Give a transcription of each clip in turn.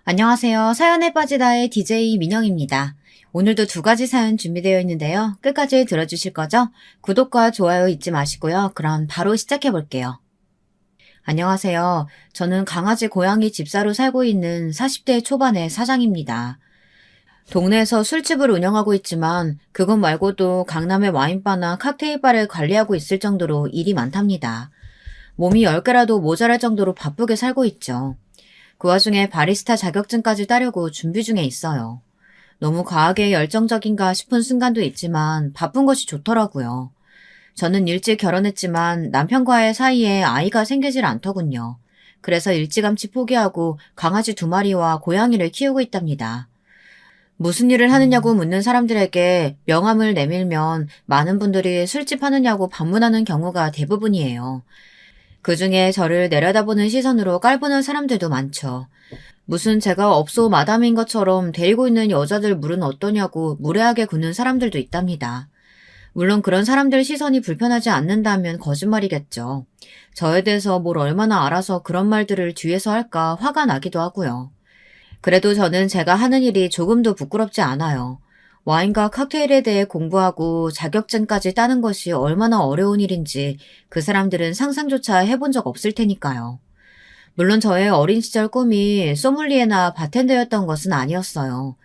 안녕하세요. 사연에 빠지다의 DJ 민영입니다. 오늘도 두 가지 사연 준비되어 있는데요. 끝까지 들어주실 거죠? 구독과 좋아요 잊지 마시고요. 그럼 바로 시작해 볼게요. 안녕하세요. 저는 강아지 고양이 집사로 살고 있는 40대 초반의 사장입니다. 동네에서 술집을 운영하고 있지만 그것 말고도 강남의 와인바나 칵테일바를 관리하고 있을 정도로 일이 많답니다. 몸이 10개라도 모자랄 정도로 바쁘게 살고 있죠. 그 와중에 바리스타 자격증까지 따려고 준비 중에 있어요. 너무 과하게 열정적인가 싶은 순간도 있지만 바쁜 것이 좋더라고요. 저는 일찍 결혼했지만 남편과의 사이에 아이가 생기질 않더군요. 그래서 일찌감치 포기하고 강아지 2마리와 고양이를 키우고 있답니다. 무슨 일을 하느냐고 묻는 사람들에게 명함을 내밀면 많은 분들이 술집 하느냐고 반문하는 경우가 대부분이에요. 그중에 저를 내려다보는 시선으로 깔보는 사람들도 많죠. 무슨 제가 업소 마담인 것처럼 데리고 있는 여자들 물은 어떠냐고 무례하게 묻는 사람들도 있답니다. 물론 그런 사람들 시선이 불편하지 않는다면 거짓말이겠죠. 저에 대해서 뭘 얼마나 알아서 그런 말들을 뒤에서 할까 화가 나기도 하고요. 그래도 저는 제가 하는 일이 조금도 부끄럽지 않아요. 와인과 칵테일에 대해 공부하고 자격증까지 따는 것이 얼마나 어려운 일인지 그 사람들은 상상조차 해본 적 없을 테니까요. 물론 저의 어린 시절 꿈이 소믈리에나 바텐더였던 것은 아니었어요.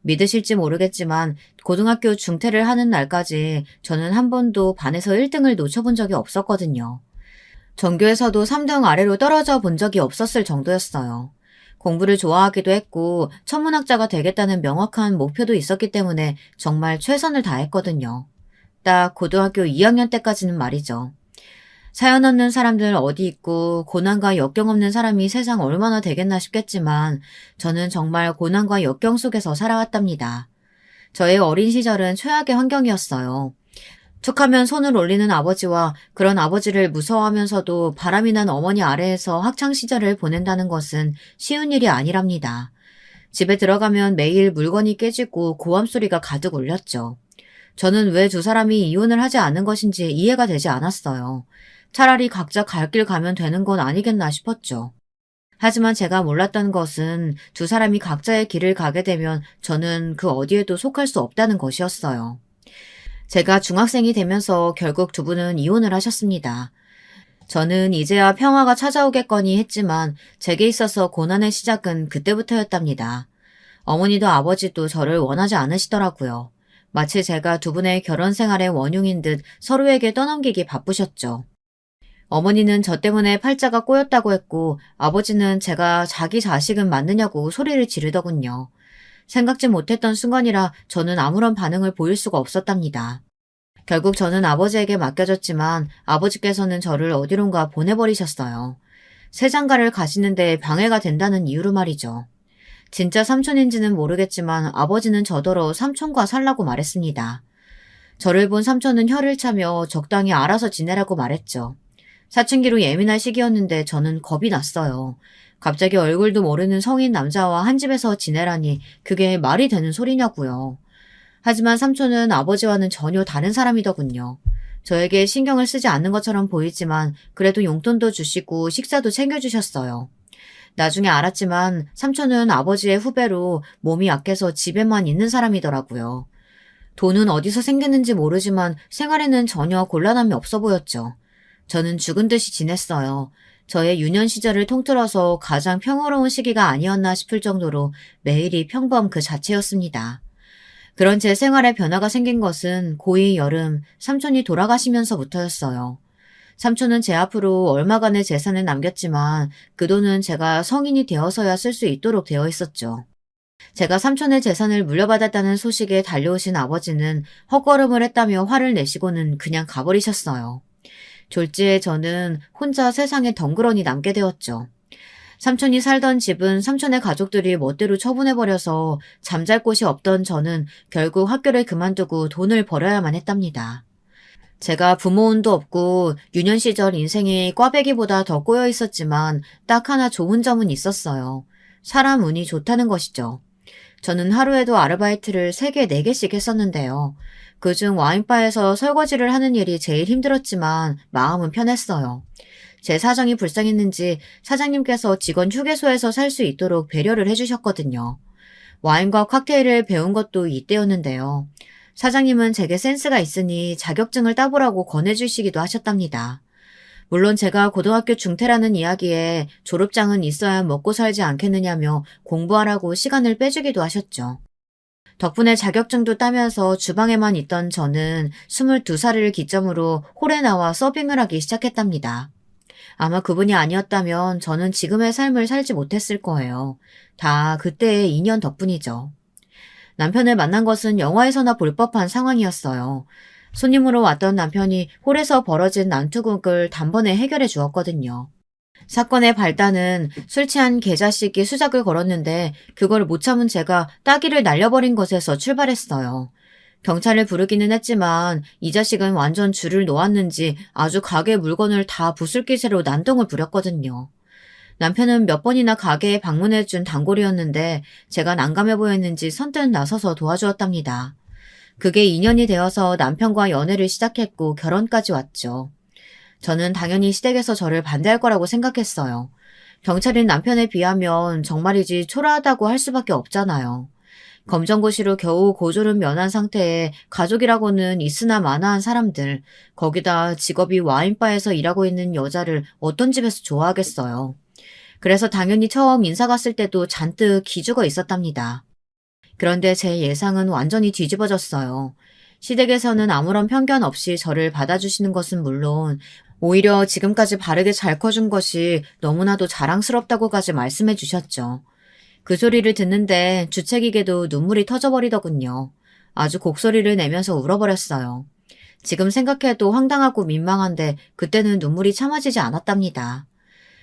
믿으실지 모르겠지만 고등학교 중퇴를 하는 날까지 저는 한 번도 반에서 1등을 놓쳐본 적이 없었거든요. 전교에서도 3등 아래로 떨어져 본 적이 없었을 정도였어요. 공부를 좋아하기도 했고 천문학자가 되겠다는 명확한 목표도 있었기 때문에 정말 최선을 다했거든요. 딱 고등학교 2학년 때까지는 말이죠. 사연 없는 사람들 어디 있고 고난과 역경 없는 사람이 세상 얼마나 되겠나 싶겠지만 저는 정말 고난과 역경 속에서 살아왔답니다. 저의 어린 시절은 최악의 환경이었어요. 툭하면 손을 올리는 아버지와 그런 아버지를 무서워하면서도 바람이 난 어머니 아래에서 학창시절을 보낸다는 것은 쉬운 일이 아니랍니다. 집에 들어가면 매일 물건이 깨지고 고함 소리가 가득 울렸죠. 저는 왜 두 사람이 이혼을 하지 않은 것인지 이해가 되지 않았어요. 차라리 각자 갈 길 가면 되는 건 아니겠나 싶었죠. 하지만 제가 몰랐던 것은 두 사람이 각자의 길을 가게 되면 저는 그 어디에도 속할 수 없다는 것이었어요. 제가 중학생이 되면서 결국 두 분은 이혼을 하셨습니다. 저는 이제야 평화가 찾아오겠거니 했지만 제게 있어서 고난의 시작은 그때부터였답니다. 어머니도 아버지도 저를 원하지 않으시더라고요. 마치 제가 두 분의 결혼 생활의 원흉인 듯 서로에게 떠넘기기 바쁘셨죠. 어머니는 저 때문에 팔자가 꼬였다고 했고 아버지는 제가 자기 자식은 맞느냐고 소리를 지르더군요. 생각지 못했던 순간이라 저는 아무런 반응을 보일 수가 없었답니다. 결국 저는 아버지에게 맡겨졌지만 아버지께서는 저를 어디론가 보내버리셨어요. 새장가를 가시는데 방해가 된다는 이유로 말이죠. 진짜 삼촌인지는 모르겠지만 아버지는 저더러 삼촌과 살라고 말했습니다. 저를 본 삼촌은 혀를 차며 적당히 알아서 지내라고 말했죠. 사춘기로 예민할 시기였는데 저는 겁이 났어요. 갑자기 얼굴도 모르는 성인 남자와 한 집에서 지내라니 그게 말이 되는 소리냐고요. 하지만 삼촌은 아버지와는 전혀 다른 사람이더군요. 저에게 신경을 쓰지 않는 것처럼 보이지만 그래도 용돈도 주시고 식사도 챙겨주셨어요. 나중에 알았지만 삼촌은 아버지의 후배로 몸이 약해서 집에만 있는 사람이더라고요. 돈은 어디서 생겼는지 모르지만 생활에는 전혀 곤란함이 없어 보였죠. 저는 죽은 듯이 지냈어요. 저의 유년 시절을 통틀어서 가장 평화로운 시기가 아니었나 싶을 정도로 매일이 평범 그 자체였습니다. 그런 제 생활에 변화가 생긴 것은 고2 여름 삼촌이 돌아가시면서부터였어요. 삼촌은 제 앞으로 얼마간의 재산을 남겼지만 그 돈은 제가 성인이 되어서야 쓸 수 있도록 되어 있었죠. 제가 삼촌의 재산을 물려받았다는 소식에 달려오신 아버지는 헛걸음을 했다며 화를 내시고는 그냥 가버리셨어요. 졸지에 저는 혼자 세상에 덩그러니 남게 되었죠. 삼촌이 살던 집은 삼촌의 가족들이 멋대로 처분해버려서 잠잘 곳이 없던 저는 결국 학교를 그만두고 돈을 벌어야만 했답니다. 제가 부모 운도 없고 유년 시절 인생이 꽈배기보다 더 꼬여 있었지만 딱 하나 좋은 점은 있었어요. 사람 운이 좋다는 것이죠. 저는 하루에도 아르바이트를 3개, 4개씩 했었는데요. 그중 와인바에서 설거지를 하는 일이 제일 힘들었지만 마음은 편했어요. 제 사정이 불쌍했는지 사장님께서 직원 휴게소에서 살 수 있도록 배려를 해주셨거든요. 와인과 칵테일을 배운 것도 이때였는데요. 사장님은 제게 센스가 있으니 자격증을 따보라고 권해주시기도 하셨답니다. 물론 제가 고등학교 중퇴라는 이야기에 졸업장은 있어야 먹고 살지 않겠느냐며 공부하라고 시간을 빼주기도 하셨죠. 덕분에 자격증도 따면서 주방에만 있던 저는 22살을 기점으로 홀에 나와 서빙을 하기 시작했답니다. 아마 그분이 아니었다면 저는 지금의 삶을 살지 못했을 거예요. 다 그때의 인연 덕분이죠. 남편을 만난 것은 영화에서나 볼 법한 상황이었어요. 손님으로 왔던 남편이 홀에서 벌어진 난투극을 단번에 해결해 주었거든요. 사건의 발단은 술 취한 개자식이 수작을 걸었는데 그걸 못 참은 제가 따귀를 날려버린 것에서 출발했어요. 경찰을 부르기는 했지만 이 자식은 완전 줄을 놓았는지 아주 가게 물건을 다 부술기세로 난동을 부렸거든요. 남편은 몇 번이나 가게에 방문해준 단골이었는데 제가 난감해 보였는지 선뜻 나서서 도와주었답니다. 그게 인연이 되어서 남편과 연애를 시작했고 결혼까지 왔죠. 저는 당연히 시댁에서 저를 반대할 거라고 생각했어요. 경찰인 남편에 비하면 정말이지 초라하다고 할 수밖에 없잖아요. 검정고시로 겨우 고졸은 면한 상태에 가족이라고는 있으나 마나한 사람들, 거기다 직업이 와인바에서 일하고 있는 여자를 어떤 집에서 좋아하겠어요. 그래서 당연히 처음 인사 갔을 때도 잔뜩 기죽어 있었답니다. 그런데 제 예상은 완전히 뒤집어졌어요. 시댁에서는 아무런 편견 없이 저를 받아주시는 것은 물론 오히려 지금까지 바르게 잘 커준 것이 너무나도 자랑스럽다고까지 말씀해 주셨죠. 그 소리를 듣는데 주책이게도 눈물이 터져버리더군요. 아주 곡소리를 내면서 울어버렸어요. 지금 생각해도 황당하고 민망한데 그때는 눈물이 참아지지 않았답니다.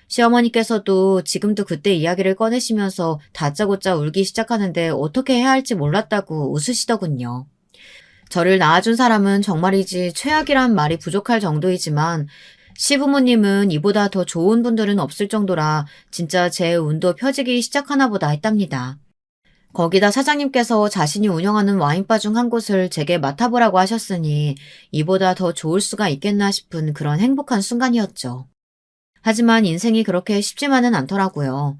시어머니께서도 지금도 그때 이야기를 꺼내시면서 다짜고짜 울기 시작하는데 어떻게 해야 할지 몰랐다고 웃으시더군요. 저를 낳아준 사람은 정말이지 최악이란 말이 부족할 정도이지만 시부모님은 이보다 더 좋은 분들은 없을 정도라 진짜 제 운도 펴지기 시작하나 보다 했답니다. 거기다 사장님께서 자신이 운영하는 와인바 중 한 곳을 제게 맡아보라고 하셨으니 이보다 더 좋을 수가 있겠나 싶은 그런 행복한 순간이었죠. 하지만 인생이 그렇게 쉽지만은 않더라고요.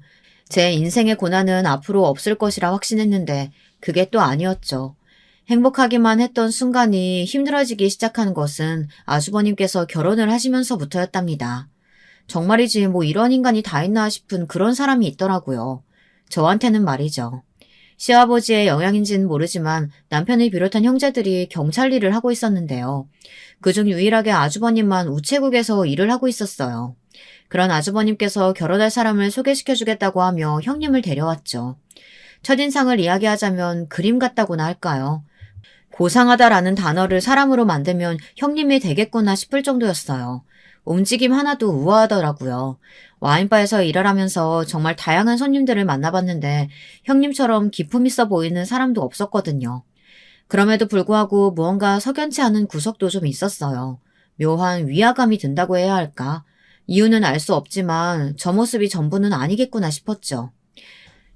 제 인생의 고난은 앞으로 없을 것이라 확신했는데 그게 또 아니었죠. 행복하기만 했던 순간이 힘들어지기 시작한 것은 아주버님께서 결혼을 하시면서부터였답니다. 정말이지 뭐 이런 인간이 다 있나 싶은 그런 사람이 있더라고요. 저한테는 말이죠. 시아버지의 영향인지는 모르지만 남편을 비롯한 형제들이 경찰 일을 하고 있었는데요. 그중 유일하게 아주버님만 우체국에서 일을 하고 있었어요. 그런 아주버님께서 결혼할 사람을 소개시켜주겠다고 하며 형님을 데려왔죠. 첫인상을 이야기하자면 그림 같다고나 할까요? 고상하다라는 단어를 사람으로 만들면 형님이 되겠구나 싶을 정도였어요. 움직임 하나도 우아하더라고요. 와인바에서 일을 하면서 정말 다양한 손님들을 만나봤는데 형님처럼 기품 있어 보이는 사람도 없었거든요. 그럼에도 불구하고 무언가 석연치 않은 구석도 좀 있었어요. 묘한 위화감이 든다고 해야 할까? 이유는 알 수 없지만 저 모습이 전부는 아니겠구나 싶었죠.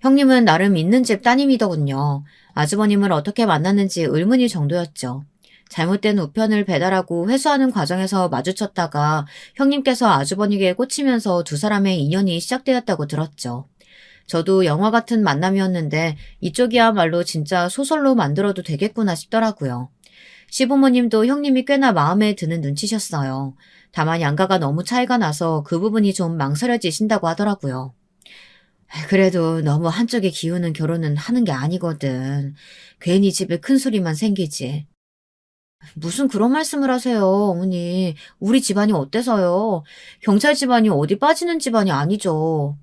형님은 나름 있는 집 따님이더군요. 아주버님을 어떻게 만났는지 의문일 정도였죠. 잘못된 우편을 배달하고 회수하는 과정에서 마주쳤다가 형님께서 아주버니에게 꽂히면서 두 사람의 인연이 시작되었다고 들었죠. 저도 영화 같은 만남이었는데 이쪽이야말로 진짜 소설로 만들어도 되겠구나 싶더라고요. 시부모님도 형님이 꽤나 마음에 드는 눈치셨어요. 다만 양가가 너무 차이가 나서 그 부분이 좀 망설여지신다고 하더라고요. 그래도 너무 한쪽에 기우는 결혼은 하는 게 아니거든. 괜히 집에 큰 소리만 생기지. 무슨 그런 말씀을 하세요, 어머니. 우리 집안이 어때서요? 경찰 집안이 어디 빠지는 집안이 아니죠.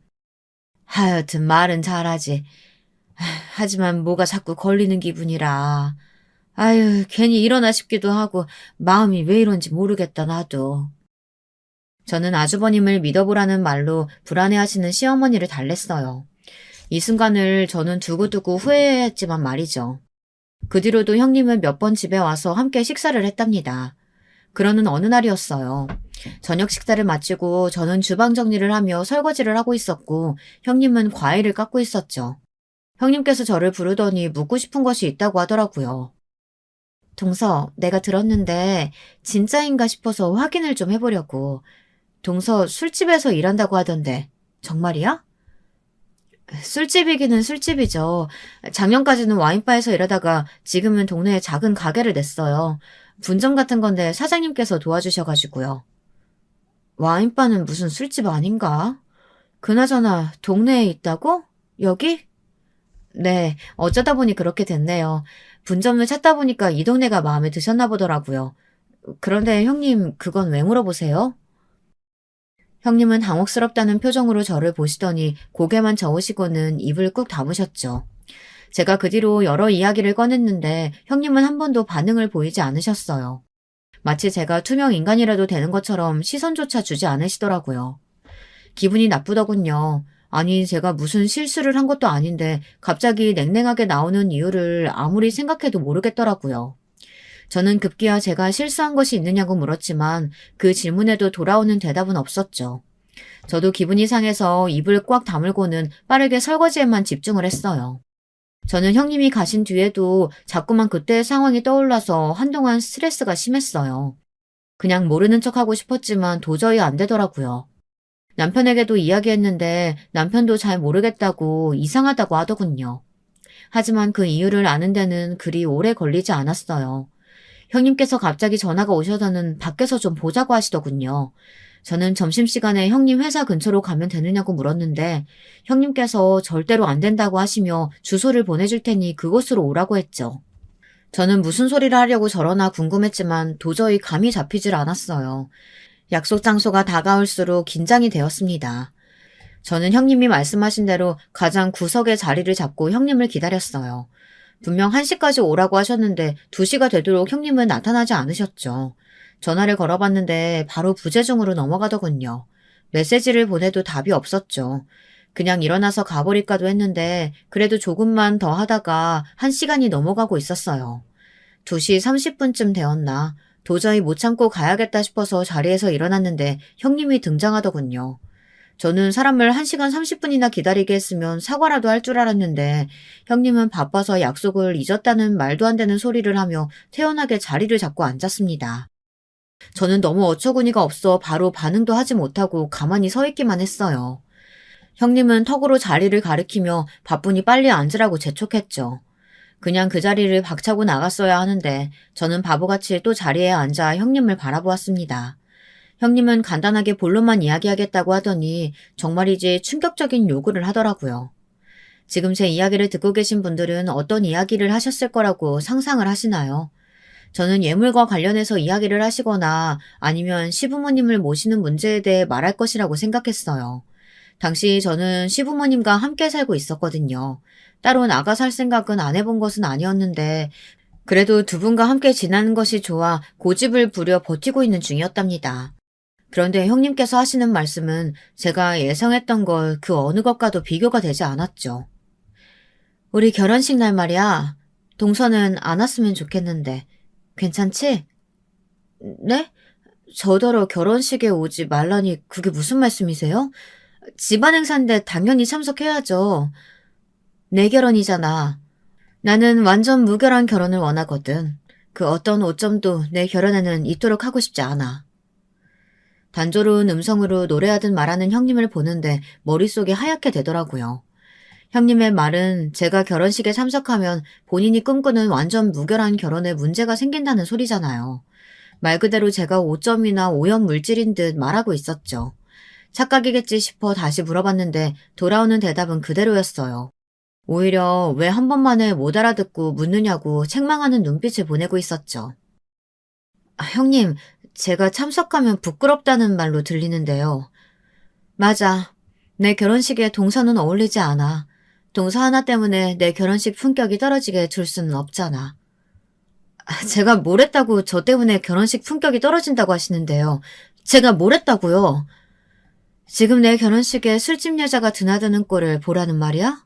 하여튼 말은 잘하지. 하지만 뭐가 자꾸 걸리는 기분이라. 아유, 괜히 일어나 싶기도 하고 마음이 왜 이런지 모르겠다, 나도. 저는 아주버님을 믿어보라는 말로 불안해하시는 시어머니를 달랬어요. 이 순간을 저는 두고두고 후회했지만 말이죠. 그 뒤로도 형님은 몇 번 집에 와서 함께 식사를 했답니다. 그러는 어느 날이었어요. 저녁 식사를 마치고 저는 주방 정리를 하며 설거지를 하고 있었고 형님은 과일을 깎고 있었죠. 형님께서 저를 부르더니 묻고 싶은 것이 있다고 하더라고요. 동서, 내가 들었는데 진짜인가 싶어서 확인을 좀 해보려고. 동서 술집에서 일한다고 하던데 정말이야? 술집이기는 술집이죠. 작년까지는 와인바에서 일하다가 지금은 동네에 작은 가게를 냈어요. 분점 같은 건데 사장님께서 도와주셔가지고요. 와인바는 무슨 술집 아닌가? 그나저나 동네에 있다고? 여기? 네, 어쩌다 보니 그렇게 됐네요. 분점을 찾다 보니까 이 동네가 마음에 드셨나 보더라고요. 그런데 형님, 그건 왜 물어보세요? 형님은 당혹스럽다는 표정으로 저를 보시더니 고개만 저으시고는 입을 꾹 다무셨죠. 제가 그 뒤로 여러 이야기를 꺼냈는데 형님은 한 번도 반응을 보이지 않으셨어요. 마치 제가 투명 인간이라도 되는 것처럼 시선조차 주지 않으시더라고요. 기분이 나쁘더군요. 아니, 제가 무슨 실수를 한 것도 아닌데 갑자기 냉랭하게 나오는 이유를 아무리 생각해도 모르겠더라고요. 저는 급기야 제가 실수한 것이 있느냐고 물었지만 그 질문에도 돌아오는 대답은 없었죠. 저도 기분이 상해서 입을 꽉 다물고는 빠르게 설거지에만 집중을 했어요. 저는 형님이 가신 뒤에도 자꾸만 그때의 상황이 떠올라서 한동안 스트레스가 심했어요. 그냥 모르는 척하고 싶었지만 도저히 안 되더라고요. 남편에게도 이야기했는데 남편도 잘 모르겠다고 이상하다고 하더군요. 하지만 그 이유를 아는 데는 그리 오래 걸리지 않았어요. 형님께서 갑자기 전화가 오셔서는 밖에서 좀 보자고 하시더군요. 저는 점심시간에 형님 회사 근처로 가면 되느냐고 물었는데 형님께서 절대로 안 된다고 하시며 주소를 보내줄 테니 그곳으로 오라고 했죠. 저는 무슨 소리를 하려고 저러나 궁금했지만 도저히 감이 잡히질 않았어요. 약속 장소가 다가올수록 긴장이 되었습니다. 저는 형님이 말씀하신 대로 가장 구석의 자리를 잡고 형님을 기다렸어요. 분명 1시까지 오라고 하셨는데 2시가 되도록 형님은 나타나지 않으셨죠. 전화를 걸어봤는데 바로 부재중으로 넘어가더군요. 메시지를 보내도 답이 없었죠. 그냥 일어나서 가버릴까도 했는데 그래도 조금만 더 하다가 1시간이 넘어가고 있었어요. 2시 30분쯤 되었나 도저히 못 참고 가야겠다 싶어서 자리에서 일어났는데 형님이 등장하더군요. 저는 사람을 1시간 30분이나 기다리게 했으면 사과라도 할 줄 알았는데 형님은 바빠서 약속을 잊었다는 말도 안 되는 소리를 하며 태연하게 자리를 잡고 앉았습니다. 저는 너무 어처구니가 없어 바로 반응도 하지 못하고 가만히 서 있기만 했어요. 형님은 턱으로 자리를 가리키며 바쁘니 빨리 앉으라고 재촉했죠. 그냥 그 자리를 박차고 나갔어야 하는데 저는 바보같이 또 자리에 앉아 형님을 바라보았습니다. 형님은 간단하게 본론만 이야기하겠다고 하더니 정말이지 충격적인 요구를 하더라고요. 지금 제 이야기를 듣고 계신 분들은 어떤 이야기를 하셨을 거라고 상상을 하시나요? 저는 예물과 관련해서 이야기를 하시거나 아니면 시부모님을 모시는 문제에 대해 말할 것이라고 생각했어요. 당시 저는 시부모님과 함께 살고 있었거든요. 따로 나가 살 생각은 안 해본 것은 아니었는데 그래도 두 분과 함께 지내는 것이 좋아 고집을 부려 버티고 있는 중이었답니다. 그런데 형님께서 하시는 말씀은 제가 예상했던 걸 그 어느 것과도 비교가 되지 않았죠. 우리 결혼식 날 말이야. 동서는 안 왔으면 좋겠는데 괜찮지? 네? 저더러 결혼식에 오지 말라니 그게 무슨 말씀이세요? 집안 행사인데 당연히 참석해야죠. 내 결혼이잖아. 나는 완전 무결한 결혼을 원하거든. 그 어떤 오점도 내 결혼에는 있도록 하고 싶지 않아. 단조로운 음성으로 노래하듯 말하는 형님을 보는데 머릿속이 하얗게 되더라고요. 형님의 말은 제가 결혼식에 참석하면 본인이 꿈꾸는 완전 무결한 결혼에 문제가 생긴다는 소리잖아요. 말 그대로 제가 오점이나 오염 물질인 듯 말하고 있었죠. 착각이겠지 싶어 다시 물어봤는데 돌아오는 대답은 그대로였어요. 오히려 왜 한 번만에 못 알아듣고 묻느냐고 책망하는 눈빛을 보내고 있었죠. 형님, 제가 참석하면 부끄럽다는 말로 들리는데요. 맞아. 내 결혼식에 동서는 어울리지 않아. 동서 하나 때문에 내 결혼식 품격이 떨어지게 둘 수는 없잖아. 제가 뭘 했다고 저 때문에 결혼식 품격이 떨어진다고 하시는데요. 제가 뭘 했다고요? 지금 내 결혼식에 술집 여자가 드나드는 꼴을 보라는 말이야?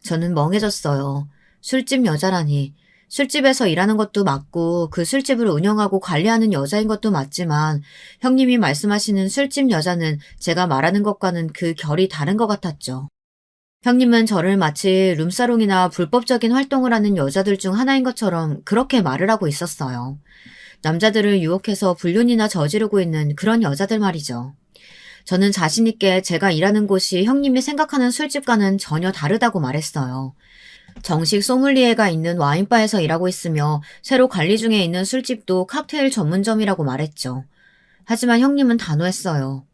저는 멍해졌어요. 술집 여자라니. 술집에서 일하는 것도 맞고 그 술집을 운영하고 관리하는 여자인 것도 맞지만 형님이 말씀하시는 술집 여자는 제가 말하는 것과는 그 결이 다른 것 같았죠. 형님은 저를 마치 룸사롱이나 불법적인 활동을 하는 여자들 중 하나인 것처럼 그렇게 말을 하고 있었어요. 남자들을 유혹해서 불륜이나 저지르고 있는 그런 여자들 말이죠. 저는 자신있게 제가 일하는 곳이 형님이 생각하는 술집과는 전혀 다르다고 말했어요. 정식 소믈리에가 있는 와인바에서 일하고 있으며 새로 관리 중에 있는 술집도 칵테일 전문점이라고 말했죠. 하지만 형님은 단호했어요.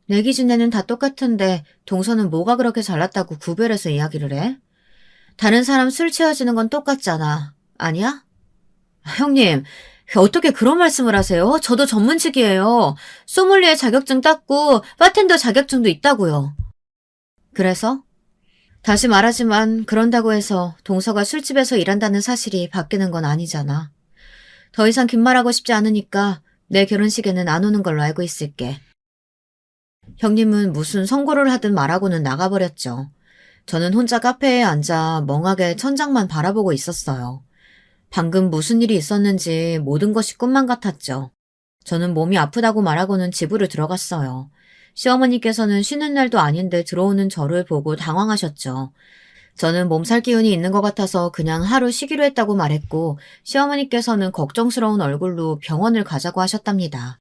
내 기준에는 다 똑같은데 동서는 뭐가 그렇게 잘났다고 구별해서 이야기를 해? 다른 사람 술 취해주는 건 똑같잖아. 아니야? 형님, 어떻게 그런 말씀을 하세요? 저도 전문직이에요. 소믈리에 자격증 땄고 바텐더 자격증도 있다고요. 그래서? 다시 말하지만 그런다고 해서 동서가 술집에서 일한다는 사실이 바뀌는 건 아니잖아. 더 이상 긴 말하고 싶지 않으니까 내 결혼식에는 안 오는 걸로 알고 있을게. 형님은 무슨 선고를 하든 말하고는 나가버렸죠. 저는 혼자 카페에 앉아 멍하게 천장만 바라보고 있었어요. 방금 무슨 일이 있었는지 모든 것이 꿈만 같았죠. 저는 몸이 아프다고 말하고는 집으로 들어갔어요. 시어머니께서는 쉬는 날도 아닌데 들어오는 저를 보고 당황하셨죠. 저는 몸살 기운이 있는 것 같아서 그냥 하루 쉬기로 했다고 말했고 시어머니께서는 걱정스러운 얼굴로 병원을 가자고 하셨답니다.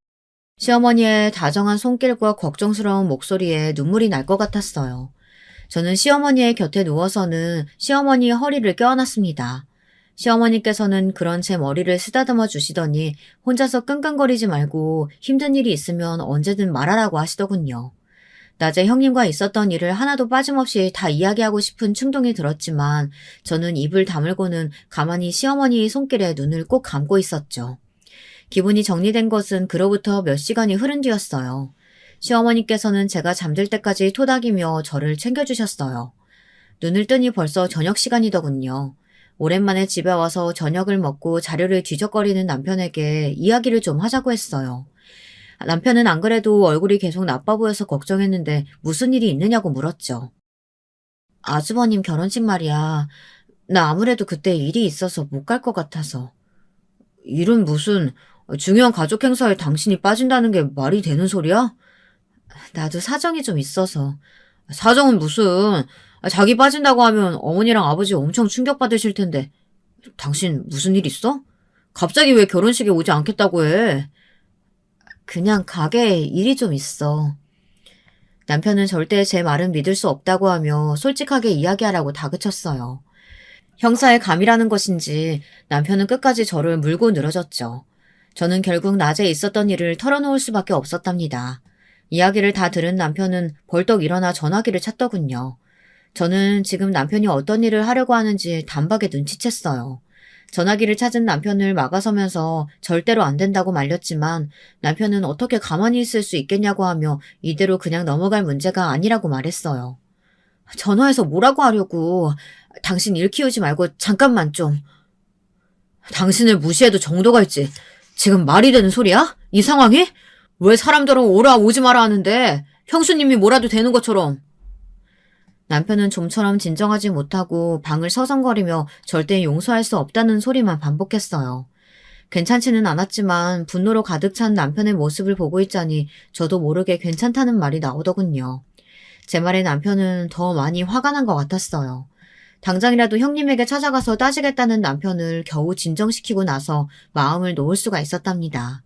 시어머니의 다정한 손길과 걱정스러운 목소리에 눈물이 날 것 같았어요. 저는 시어머니의 곁에 누워서는 시어머니의 허리를 껴안았습니다. 시어머니께서는 그런 제 머리를 쓰다듬어 주시더니 혼자서 끙끙거리지 말고 힘든 일이 있으면 언제든 말하라고 하시더군요. 낮에 형님과 있었던 일을 하나도 빠짐없이 다 이야기하고 싶은 충동이 들었지만 저는 입을 다물고는 가만히 시어머니의 손길에 눈을 꼭 감고 있었죠. 기분이 정리된 것은 그로부터 몇 시간이 흐른 뒤였어요. 시어머니께서는 제가 잠들 때까지 토닥이며 저를 챙겨주셨어요. 눈을 뜨니 벌써 저녁 시간이더군요. 오랜만에 집에 와서 저녁을 먹고 자료를 뒤적거리는 남편에게 이야기를 좀 하자고 했어요. 남편은 안 그래도 얼굴이 계속 나빠 보여서 걱정했는데 무슨 일이 있느냐고 물었죠. 아주버님 결혼식 말이야. 나 아무래도 그때 일이 있어서 못 갈 것 같아서. 일은 무슨 중요한 가족 행사에 당신이 빠진다는 게 말이 되는 소리야? 나도 사정이 좀 있어서. 사정은 무슨, 자기 빠진다고 하면 어머니랑 아버지 엄청 충격받으실 텐데. 당신 무슨 일 있어? 갑자기 왜 결혼식에 오지 않겠다고 해? 그냥 가게에 일이 좀 있어. 남편은 절대 제 말은 믿을 수 없다고 하며 솔직하게 이야기하라고 다그쳤어요. 형사의 감이라는 것인지 남편은 끝까지 저를 물고 늘어졌죠. 저는 결국 낮에 있었던 일을 털어놓을 수밖에 없었답니다. 이야기를 다 들은 남편은 벌떡 일어나 전화기를 찾더군요. 저는 지금 남편이 어떤 일을 하려고 하는지 단박에 눈치챘어요. 전화기를 찾은 남편을 막아서면서 절대로 안 된다고 말렸지만 남편은 어떻게 가만히 있을 수 있겠냐고 하며 이대로 그냥 넘어갈 문제가 아니라고 말했어요. 전화해서 뭐라고 하려고. 당신 일 키우지 말고 잠깐만 좀. 당신을 무시해도 정도가 있지. 지금 말이 되는 소리야? 이 상황이? 왜 사람들은 오라 오지 마라 하는데 형수님이 뭐라도 되는 것처럼. 남편은 좀처럼 진정하지 못하고 방을 서성거리며 절대 용서할 수 없다는 소리만 반복했어요. 괜찮지는 않았지만 분노로 가득 찬 남편의 모습을 보고 있자니 저도 모르게 괜찮다는 말이 나오더군요. 제 말에 남편은 더 많이 화가 난 것 같았어요. 당장이라도 형님에게 찾아가서 따지겠다는 남편을 겨우 진정시키고 나서 마음을 놓을 수가 있었답니다.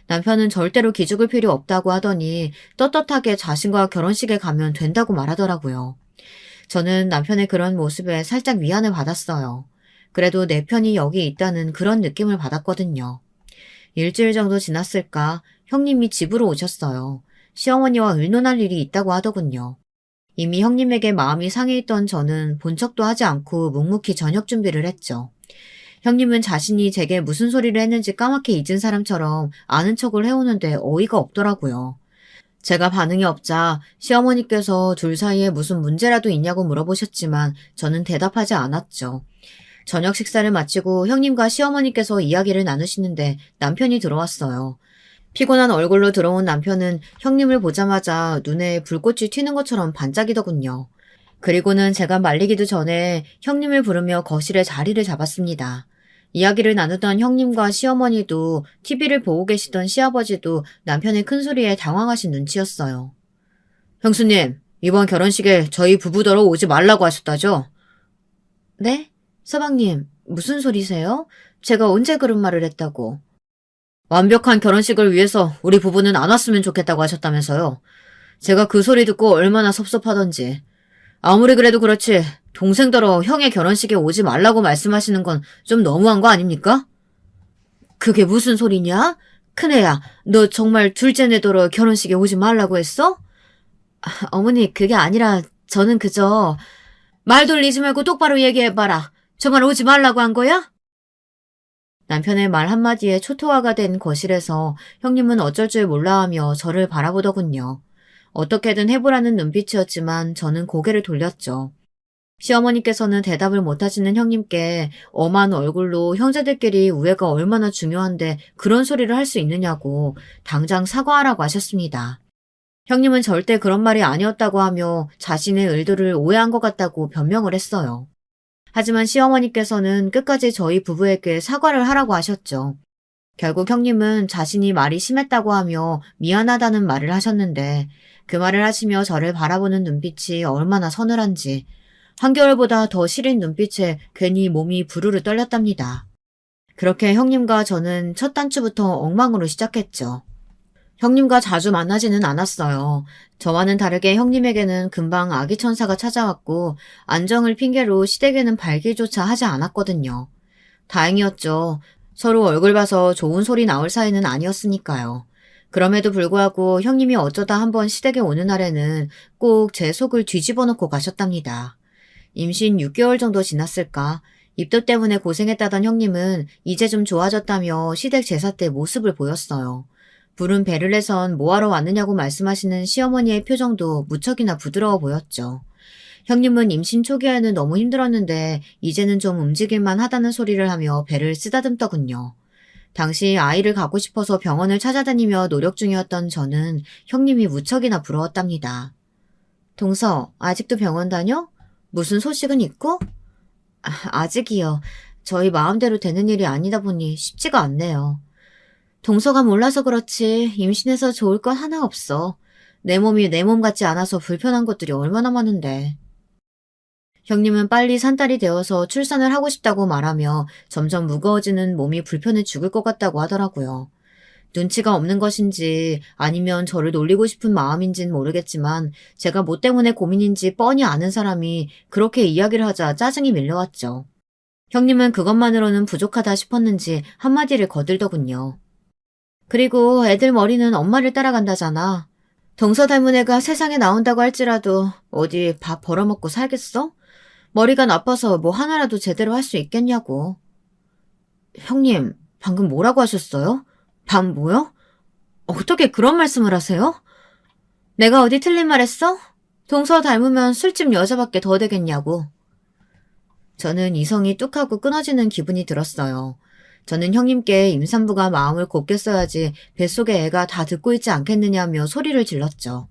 남편은 절대로 기죽을 필요 없다고 하더니 떳떳하게 자신과 결혼식에 가면 된다고 말하더라고요. 저는 남편의 그런 모습에 살짝 위안을 받았어요. 그래도 내 편이 여기 있다는 그런 느낌을 받았거든요. 일주일 정도 지났을까 형님이 집으로 오셨어요. 시어머니와 의논할 일이 있다고 하더군요. 이미 형님에게 마음이 상해 있던 저는 본 척도 하지 않고 묵묵히 저녁 준비를 했죠. 형님은 자신이 제게 무슨 소리를 했는지 까맣게 잊은 사람처럼 아는 척을 해오는데 어이가 없더라고요. 제가 반응이 없자 시어머니께서 둘 사이에 무슨 문제라도 있냐고 물어보셨지만 저는 대답하지 않았죠. 저녁 식사를 마치고 형님과 시어머니께서 이야기를 나누시는데 남편이 들어왔어요. 피곤한 얼굴로 들어온 남편은 형님을 보자마자 눈에 불꽃이 튀는 것처럼 반짝이더군요. 그리고는 제가 말리기도 전에 형님을 부르며 거실에 자리를 잡았습니다. 이야기를 나누던 형님과 시어머니도 TV를 보고 계시던 시아버지도 남편의 큰 소리에 당황하신 눈치였어요. 형수님, 이번 결혼식에 저희 부부더러 오지 말라고 하셨다죠? 네? 서방님, 무슨 소리세요? 제가 언제 그런 말을 했다고? 완벽한 결혼식을 위해서 우리 부부는 안 왔으면 좋겠다고 하셨다면서요. 제가 그 소리 듣고 얼마나 섭섭하던지. 아무리 그래도 그렇지 동생더러 형의 결혼식에 오지 말라고 말씀하시는 건 좀 너무한 거 아닙니까? 그게 무슨 소리냐? 큰애야, 너 정말 둘째네더러 결혼식에 오지 말라고 했어? 어머니, 그게 아니라 저는 그저 말 돌리지 말고 똑바로 얘기해봐라. 정말 오지 말라고 한 거야? 남편의 말 한마디에 초토화가 된 거실에서 형님은 어쩔 줄 몰라하며 저를 바라보더군요. 어떻게든 해보라는 눈빛이었지만 저는 고개를 돌렸죠. 시어머니께서는 대답을 못하시는 형님께 엄한 얼굴로 형제들끼리 우애가 얼마나 중요한데 그런 소리를 할 수 있느냐고 당장 사과하라고 하셨습니다. 형님은 절대 그런 말이 아니었다고 하며 자신의 의도를 오해한 것 같다고 변명을 했어요. 하지만 시어머니께서는 끝까지 저희 부부에게 사과를 하라고 하셨죠. 결국 형님은 자신이 말이 심했다고 하며 미안하다는 말을 하셨는데 그 말을 하시며 저를 바라보는 눈빛이 얼마나 서늘한지 한겨울보다 더 시린 눈빛에 괜히 몸이 부르르 떨렸답니다. 그렇게 형님과 저는 첫 단추부터 엉망으로 시작했죠. 형님과 자주 만나지는 않았어요. 저와는 다르게 형님에게는 금방 아기 천사가 찾아왔고 안정을 핑계로 시댁에는 발길조차 하지 않았거든요. 다행이었죠. 서로 얼굴 봐서 좋은 소리 나올 사이는 아니었으니까요. 그럼에도 불구하고 형님이 어쩌다 한번 시댁에 오는 날에는 꼭 제 속을 뒤집어 놓고 가셨답니다. 임신 6개월 정도 지났을까? 입덧 때문에 고생했다던 형님은 이제 좀 좋아졌다며 시댁 제사 때 모습을 보였어요. 부른 배를 내선 뭐하러 왔느냐고 말씀하시는 시어머니의 표정도 무척이나 부드러워 보였죠. 형님은 임신 초기에는 너무 힘들었는데 이제는 좀 움직일만 하다는 소리를 하며 배를 쓰다듬더군요. 당시 아이를 갖고 싶어서 병원을 찾아다니며 노력 중이었던 저는 형님이 무척이나 부러웠답니다. 동서, 아직도 병원 다녀? 무슨 소식은 있고? 아직이요. 저희 마음대로 되는 일이 아니다 보니 쉽지가 않네요. 동서가 몰라서 그렇지 임신해서 좋을 건 하나 없어. 내 몸이 내 몸 같지 않아서 불편한 것들이 얼마나 많은데. 형님은 빨리 산딸이 되어서 출산을 하고 싶다고 말하며 점점 무거워지는 몸이 불편해 죽을 것 같다고 하더라고요. 눈치가 없는 것인지 아니면 저를 놀리고 싶은 마음인지는 모르겠지만 제가 뭐 때문에 고민인지 뻔히 아는 사람이 그렇게 이야기를 하자 짜증이 밀려왔죠. 형님은 그것만으로는 부족하다 싶었는지 한마디를 거들더군요. 그리고 애들 머리는 엄마를 따라간다잖아. 동서 닮은 애가 세상에 나온다고 할지라도 어디 밥 벌어먹고 살겠어? 머리가 나빠서 뭐 하나라도 제대로 할 수 있겠냐고. 형님, 방금 뭐라고 하셨어요? 밥 뭐요? 어떻게 그런 말씀을 하세요? 내가 어디 틀린 말 했어? 동서 닮으면 술집 여자밖에 더 되겠냐고. 저는 이성이 뚝하고 끊어지는 기분이 들었어요. 저는 형님께 임산부가 마음을 곱게 써야지 뱃속의 애가 다 듣고 있지 않겠느냐며 소리를 질렀죠.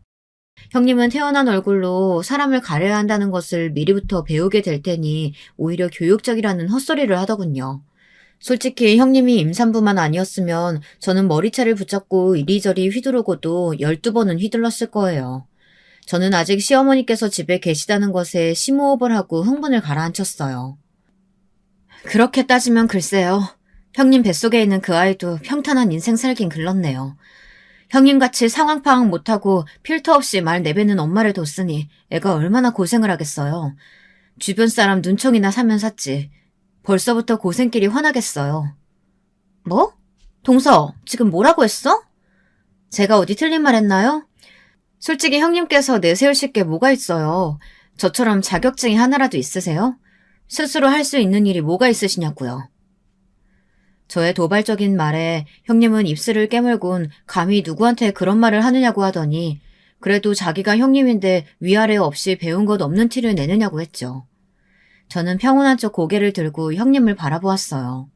형님은 태어난 얼굴로 사람을 가려야 한다는 것을 미리부터 배우게 될 테니 오히려 교육적이라는 헛소리를 하더군요. 솔직히 형님이 임산부만 아니었으면 저는 머리채를 붙잡고 이리저리 휘두르고도 12번은 휘둘렀을 거예요. 저는 아직 시어머니께서 집에 계시다는 것에 심호흡을 하고 흥분을 가라앉혔어요. 그렇게 따지면 글쎄요. 형님 뱃속에 있는 그 아이도 평탄한 인생 살긴 글렀네요. 형님같이 상황 파악 못하고 필터 없이 말 내뱉는 엄마를 뒀으니 애가 얼마나 고생을 하겠어요. 주변 사람 눈총이나 사면 샀지. 벌써부터 고생길이 훤하겠어요. 뭐? 동서, 지금 뭐라고 했어? 제가 어디 틀린 말 했나요? 솔직히 형님께서 내세우실 게 뭐가 있어요. 저처럼 자격증이 하나라도 있으세요? 스스로 할 수 있는 일이 뭐가 있으시냐고요. 저의 도발적인 말에 형님은 입술을 깨물곤 감히 누구한테 그런 말을 하느냐고 하더니 그래도 자기가 형님인데 위아래 없이 배운 것 없는 티를 내느냐고 했죠. 저는 평온한 척 고개를 들고 형님을 바라보았어요.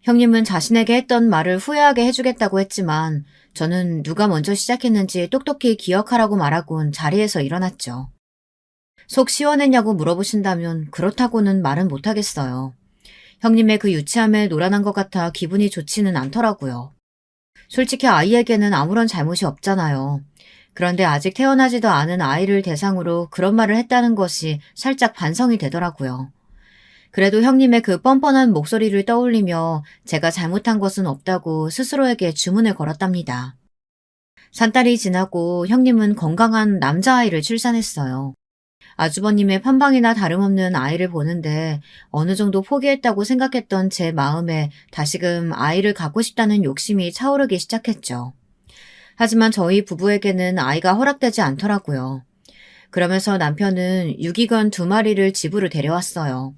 형님은 자신에게 했던 말을 후회하게 해주겠다고 했지만 저는 누가 먼저 시작했는지 똑똑히 기억하라고 말하곤 자리에서 일어났죠. 속 시원했냐고 물어보신다면 그렇다고는 말은 못하겠어요. 형님의 그 유치함에 놀아난 것 같아 기분이 좋지는 않더라고요. 솔직히 아이에게는 아무런 잘못이 없잖아요. 그런데 아직 태어나지도 않은 아이를 대상으로 그런 말을 했다는 것이 살짝 반성이 되더라고요. 그래도 형님의 그 뻔뻔한 목소리를 떠올리며 제가 잘못한 것은 없다고 스스로에게 주문을 걸었답니다. 산 달이 지나고 형님은 건강한 남자아이를 출산했어요. 아주버님의 판방이나 다름없는 아이를 보는데 어느 정도 포기했다고 생각했던 제 마음에 다시금 아이를 갖고 싶다는 욕심이 차오르기 시작했죠. 하지만 저희 부부에게는 아이가 허락되지 않더라고요. 그러면서 남편은 유기견 2마리를 집으로 데려왔어요.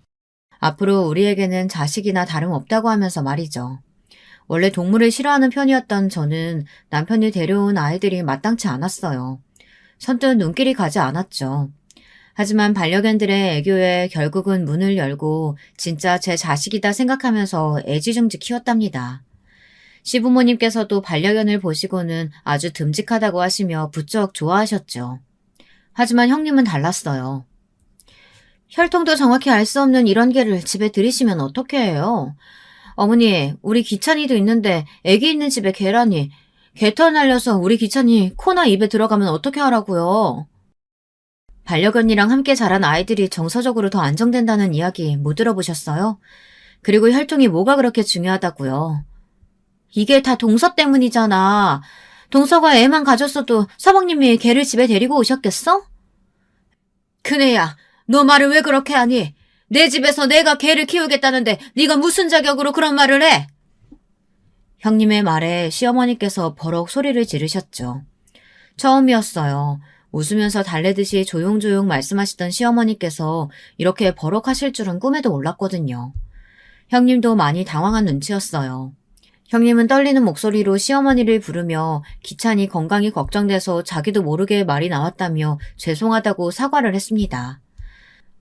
앞으로 우리에게는 자식이나 다름없다고 하면서 말이죠. 원래 동물을 싫어하는 편이었던 저는 남편이 데려온 아이들이 마땅치 않았어요. 선뜻 눈길이 가지 않았죠. 하지만 반려견들의 애교에 결국은 문을 열고 진짜 제 자식이다 생각하면서 애지중지 키웠답니다. 시부모님께서도 반려견을 보시고는 아주 듬직하다고 하시며 부쩍 좋아하셨죠. 하지만 형님은 달랐어요. 혈통도 정확히 알 수 없는 이런 개를 집에 들이시면 어떻게 해요? 어머니, 우리 기찬이도 있는데 애기 있는 집에 개라니. 개털 날려서 우리 기찬이 코나 입에 들어가면 어떻게 하라고요? 반려견이랑 함께 자란 아이들이 정서적으로 더 안정된다는 이야기 못 들어보셨어요? 그리고 혈통이 뭐가 그렇게 중요하다고요? 이게 다 동서 때문이잖아. 동서가 애만 가졌어도 서방님이 개를 집에 데리고 오셨겠어? 큰애야, 너 말을 왜 그렇게 하니? 내 집에서 내가 개를 키우겠다는데 네가 무슨 자격으로 그런 말을 해? 형님의 말에 시어머니께서 버럭 소리를 지르셨죠. 처음이었어요. 웃으면서 달래듯이 조용조용 말씀하시던 시어머니께서 이렇게 버럭하실 줄은 꿈에도 몰랐거든요. 형님도 많이 당황한 눈치였어요. 형님은 떨리는 목소리로 시어머니를 부르며 기찬이 건강이 걱정돼서 자기도 모르게 말이 나왔다며 죄송하다고 사과를 했습니다.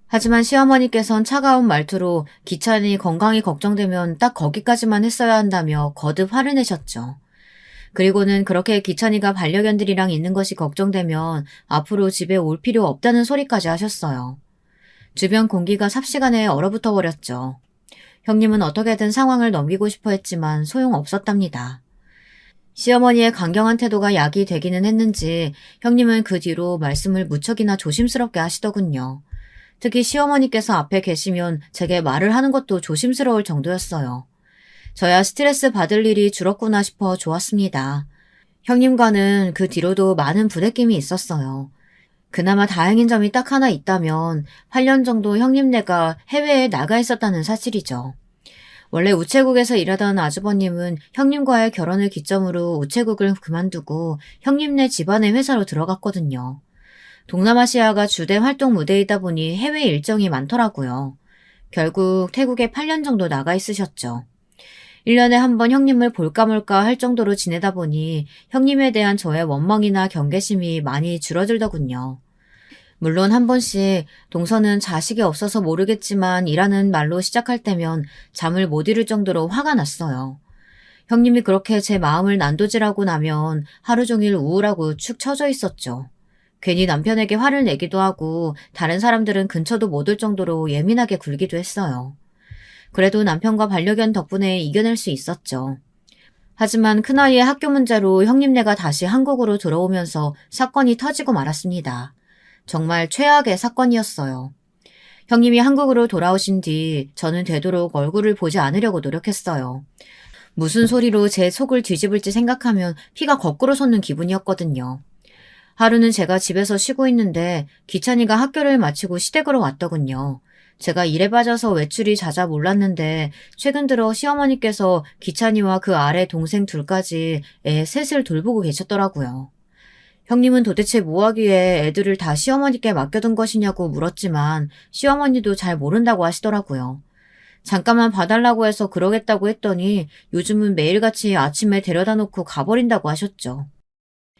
하지만 시어머니께선 차가운 말투로 기찬이 건강이 걱정되면 딱 거기까지만 했어야 한다며 거듭 화를 내셨죠. 그리고는 그렇게 기찬이가 반려견들이랑 있는 것이 걱정되면 앞으로 집에 올 필요 없다는 소리까지 하셨어요. 주변 공기가 삽시간에 얼어붙어 버렸죠. 형님은 어떻게든 상황을 넘기고 싶어 했지만 소용없었답니다. 시어머니의 강경한 태도가 약이 되기는 했는지 형님은 그 뒤로 말씀을 무척이나 조심스럽게 하시더군요. 특히 시어머니께서 앞에 계시면 제게 말을 하는 것도 조심스러울 정도였어요. 저야 스트레스 받을 일이 줄었구나 싶어 좋았습니다. 형님과는 그 뒤로도 많은 부대낌이 있었어요. 그나마 다행인 점이 딱 하나 있다면 8년 정도 형님네가 해외에 나가 있었다는 사실이죠. 원래 우체국에서 일하던 아주버님은 형님과의 결혼을 기점으로 우체국을 그만두고 형님네 집안의 회사로 들어갔거든요. 동남아시아가 주된 활동 무대이다 보니 해외 일정이 많더라고요. 결국 태국에 8년 정도 나가 있으셨죠. 1년에 한 번 형님을 볼까 말까 할 정도로 지내다 보니 형님에 대한 저의 원망이나 경계심이 많이 줄어들더군요. 물론 한 번씩 동서는 자식이 없어서 모르겠지만 이라는 말로 시작할 때면 잠을 못 이룰 정도로 화가 났어요. 형님이 그렇게 제 마음을 난도질하고 나면 하루 종일 우울하고 축 처져 있었죠. 괜히 남편에게 화를 내기도 하고 다른 사람들은 근처도 못 올 정도로 예민하게 굴기도 했어요. 그래도 남편과 반려견 덕분에 이겨낼 수 있었죠. 하지만 큰아이의 학교 문제로 형님네가 다시 한국으로 들어오면서 사건이 터지고 말았습니다. 정말 최악의 사건이었어요. 형님이 한국으로 돌아오신 뒤 저는 되도록 얼굴을 보지 않으려고 노력했어요. 무슨 소리로 제 속을 뒤집을지 생각하면 피가 거꾸로 솟는 기분이었거든요. 하루는 제가 집에서 쉬고 있는데 기찬이가 학교를 마치고 시댁으로 왔더군요. 제가 일에 빠져서 외출이 잦아 몰랐는데 최근 들어 시어머니께서 기찬이와 그 아래 동생 둘까지 애 셋을 돌보고 계셨더라고요. 형님은 도대체 뭐 하기에 애들을 다 시어머니께 맡겨둔 것이냐고 물었지만 시어머니도 잘 모른다고 하시더라고요. 잠깐만 봐달라고 해서 그러겠다고 했더니 요즘은 매일같이 아침에 데려다 놓고 가버린다고 하셨죠.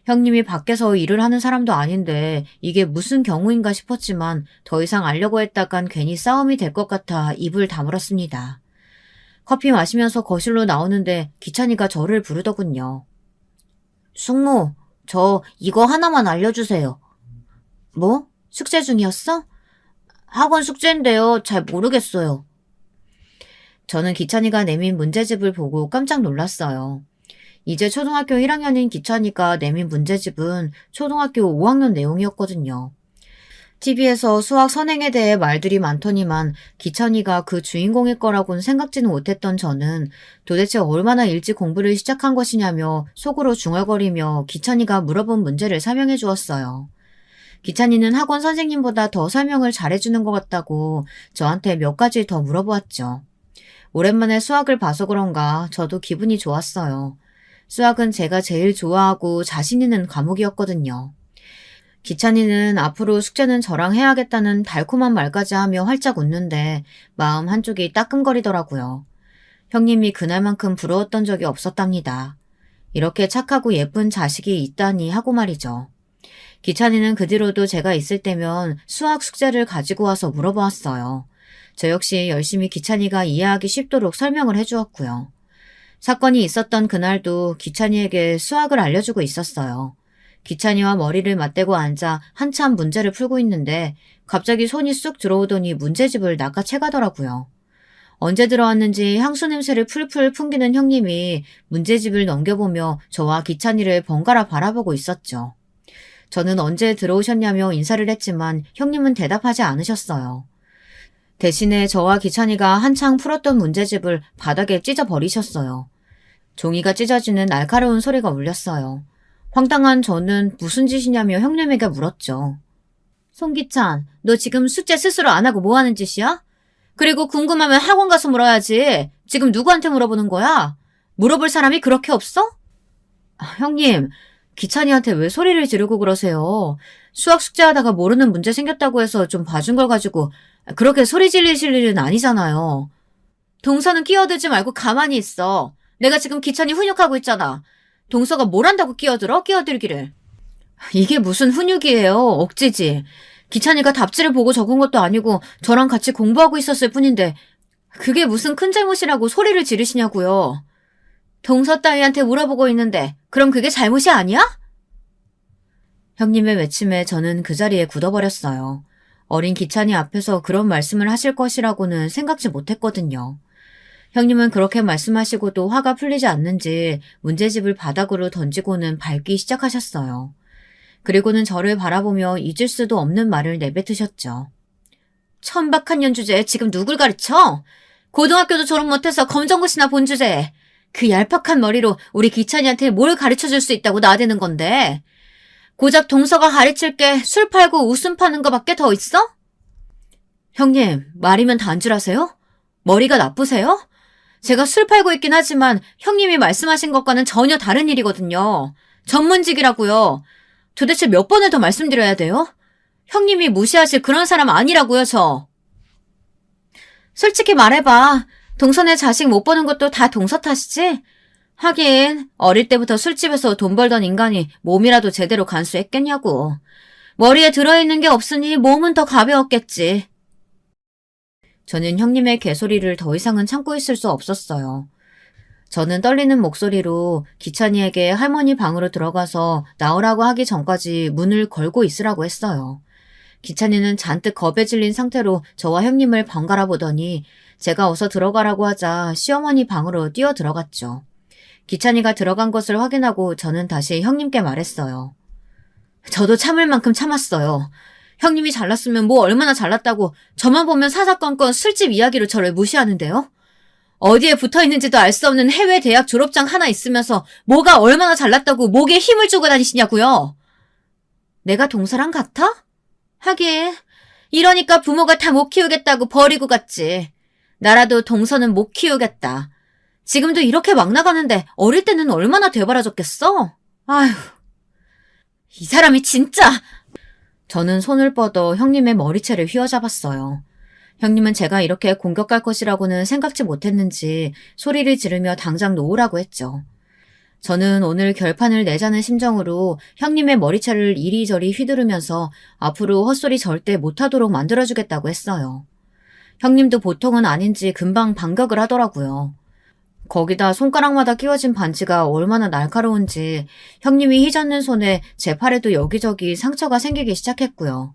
형님이 밖에서 일을 하는 사람도 아닌데 이게 무슨 경우인가 싶었지만 더 이상 알려고 했다간 괜히 싸움이 될 것 같아 입을 다물었습니다. 커피 마시면서 거실로 나오는데 기찬이가 저를 부르더군요. 숙모, 저 이거 하나만 알려주세요. 뭐? 숙제 중이었어? 학원 숙제인데요. 잘 모르겠어요. 저는 기찬이가 내민 문제집을 보고 깜짝 놀랐어요. 이제 초등학교 1학년인 기찬이가 내민 문제집은 초등학교 5학년 내용이었거든요. TV에서 수학 선행에 대해 말들이 많더니만 기찬이가 그 주인공일 거라고는 생각지는 못했던 저는 도대체 얼마나 일찍 공부를 시작한 것이냐며 속으로 중얼거리며 기찬이가 물어본 문제를 설명해 주었어요. 기찬이는 학원 선생님보다 더 설명을 잘해주는 것 같다고 저한테 몇 가지 더 물어보았죠. 오랜만에 수학을 봐서 그런가 저도 기분이 좋았어요. 수학은 제가 제일 좋아하고 자신 있는 과목이었거든요. 기찬이는 앞으로 숙제는 저랑 해야겠다는 달콤한 말까지 하며 활짝 웃는데 마음 한쪽이 따끔거리더라고요. 형님이 그날만큼 부러웠던 적이 없었답니다. 이렇게 착하고 예쁜 자식이 있다니 하고 말이죠. 기찬이는 그 뒤로도 제가 있을 때면 수학 숙제를 가지고 와서 물어보았어요. 저 역시 열심히 기찬이가 이해하기 쉽도록 설명을 해주었고요. 사건이 있었던 그날도 기찬이에게 수학을 알려주고 있었어요. 기찬이와 머리를 맞대고 앉아 한참 문제를 풀고 있는데 갑자기 손이 쑥 들어오더니 문제집을 낚아채가더라고요. 언제 들어왔는지 향수 냄새를 풀풀 풍기는 형님이 문제집을 넘겨보며 저와 기찬이를 번갈아 바라보고 있었죠. 저는 언제 들어오셨냐며 인사를 했지만 형님은 대답하지 않으셨어요. 대신에 저와 기찬이가 한창 풀었던 문제집을 바닥에 찢어버리셨어요. 종이가 찢어지는 날카로운 소리가 울렸어요. 황당한 저는 무슨 짓이냐며 형님에게 물었죠. 송기찬, 너 지금 숙제 스스로 안 하고 뭐 하는 짓이야? 그리고 궁금하면 학원 가서 물어야지. 지금 누구한테 물어보는 거야? 물어볼 사람이 그렇게 없어? 형님, 기찬이한테 왜 소리를 지르고 그러세요? 수학 숙제하다가 모르는 문제 생겼다고 해서 좀 봐준 걸 가지고 그렇게 소리 지르실 일은 아니잖아요. 동서는 끼어들지 말고 가만히 있어. 내가 지금 기찬이 훈육하고 있잖아. 동서가 뭘 한다고 끼어들기를. 이게 무슨 훈육이에요. 억지지. 기찬이가 답지를 보고 적은 것도 아니고 저랑 같이 공부하고 있었을 뿐인데 그게 무슨 큰 잘못이라고 소리를 지르시냐고요. 동서 따위한테 물어보고 있는데 그럼 그게 잘못이 아니야? 형님의 외침에 저는 그 자리에 굳어버렸어요. 어린 기찬이 앞에서 그런 말씀을 하실 것이라고는 생각지 못했거든요. 형님은 그렇게 말씀하시고도 화가 풀리지 않는지 문제집을 바닥으로 던지고는 밟기 시작하셨어요. 그리고는 저를 바라보며 잊을 수도 없는 말을 내뱉으셨죠. 천박한 주제에 지금 누굴 가르쳐? 고등학교도 졸업 못해서 검정고시나 본 주제에 그 얄팍한 머리로 우리 기찬이한테 뭘 가르쳐줄 수 있다고 나대는 건데 고작 동서가 가르칠 게 술 팔고 웃음 파는 거밖에 더 있어? 형님, 말이면 단줄하세요? 머리가 나쁘세요? 제가 술 팔고 있긴 하지만 형님이 말씀하신 것과는 전혀 다른 일이거든요. 전문직이라고요. 도대체 몇 번을 더 말씀드려야 돼요? 형님이 무시하실 그런 사람 아니라고요, 저. 솔직히 말해봐. 동서네 자식 못 보는 것도 다 동서 탓이지? 하긴 어릴 때부터 술집에서 돈 벌던 인간이 몸이라도 제대로 간수했겠냐고. 머리에 들어있는 게 없으니 몸은 더 가벼웠겠지. 저는 형님의 개소리를 더 이상은 참고 있을 수 없었어요. 저는 떨리는 목소리로 기찬이에게 할머니 방으로 들어가서 나오라고 하기 전까지 문을 걸고 있으라고 했어요. 기찬이는 잔뜩 겁에 질린 상태로 저와 형님을 번갈아 보더니 제가 어서 들어가라고 하자 시어머니 방으로 뛰어 들어갔죠. 기찬이가 들어간 것을 확인하고 저는 다시 형님께 말했어요. 저도 참을 만큼 참았어요. 형님이 잘났으면 뭐 얼마나 잘났다고 저만 보면 사사건건 술집 이야기로 저를 무시하는데요? 어디에 붙어있는지도 알 수 없는 해외 대학 졸업장 하나 있으면서 뭐가 얼마나 잘났다고 목에 힘을 주고 다니시냐고요? 내가 동서랑 같아? 하긴 이러니까 부모가 다 못 키우겠다고 버리고 갔지. 나라도 동서는 못 키우겠다. 지금도 이렇게 막 나가는데 어릴 때는 얼마나 되바라졌겠어? 아휴, 이 사람이 진짜... 저는 손을 뻗어 형님의 머리채를 휘어잡았어요. 형님은 제가 이렇게 공격할 것이라고는 생각지 못했는지 소리를 지르며 당장 놓으라고 했죠. 저는 오늘 결판을 내자는 심정으로 형님의 머리채를 이리저리 휘두르면서 앞으로 헛소리 절대 못하도록 만들어주겠다고 했어요. 형님도 보통은 아닌지 금방 반격을 하더라고요. 거기다 손가락마다 끼워진 반지가 얼마나 날카로운지 형님이 휘젓는 손에 제 팔에도 여기저기 상처가 생기기 시작했고요.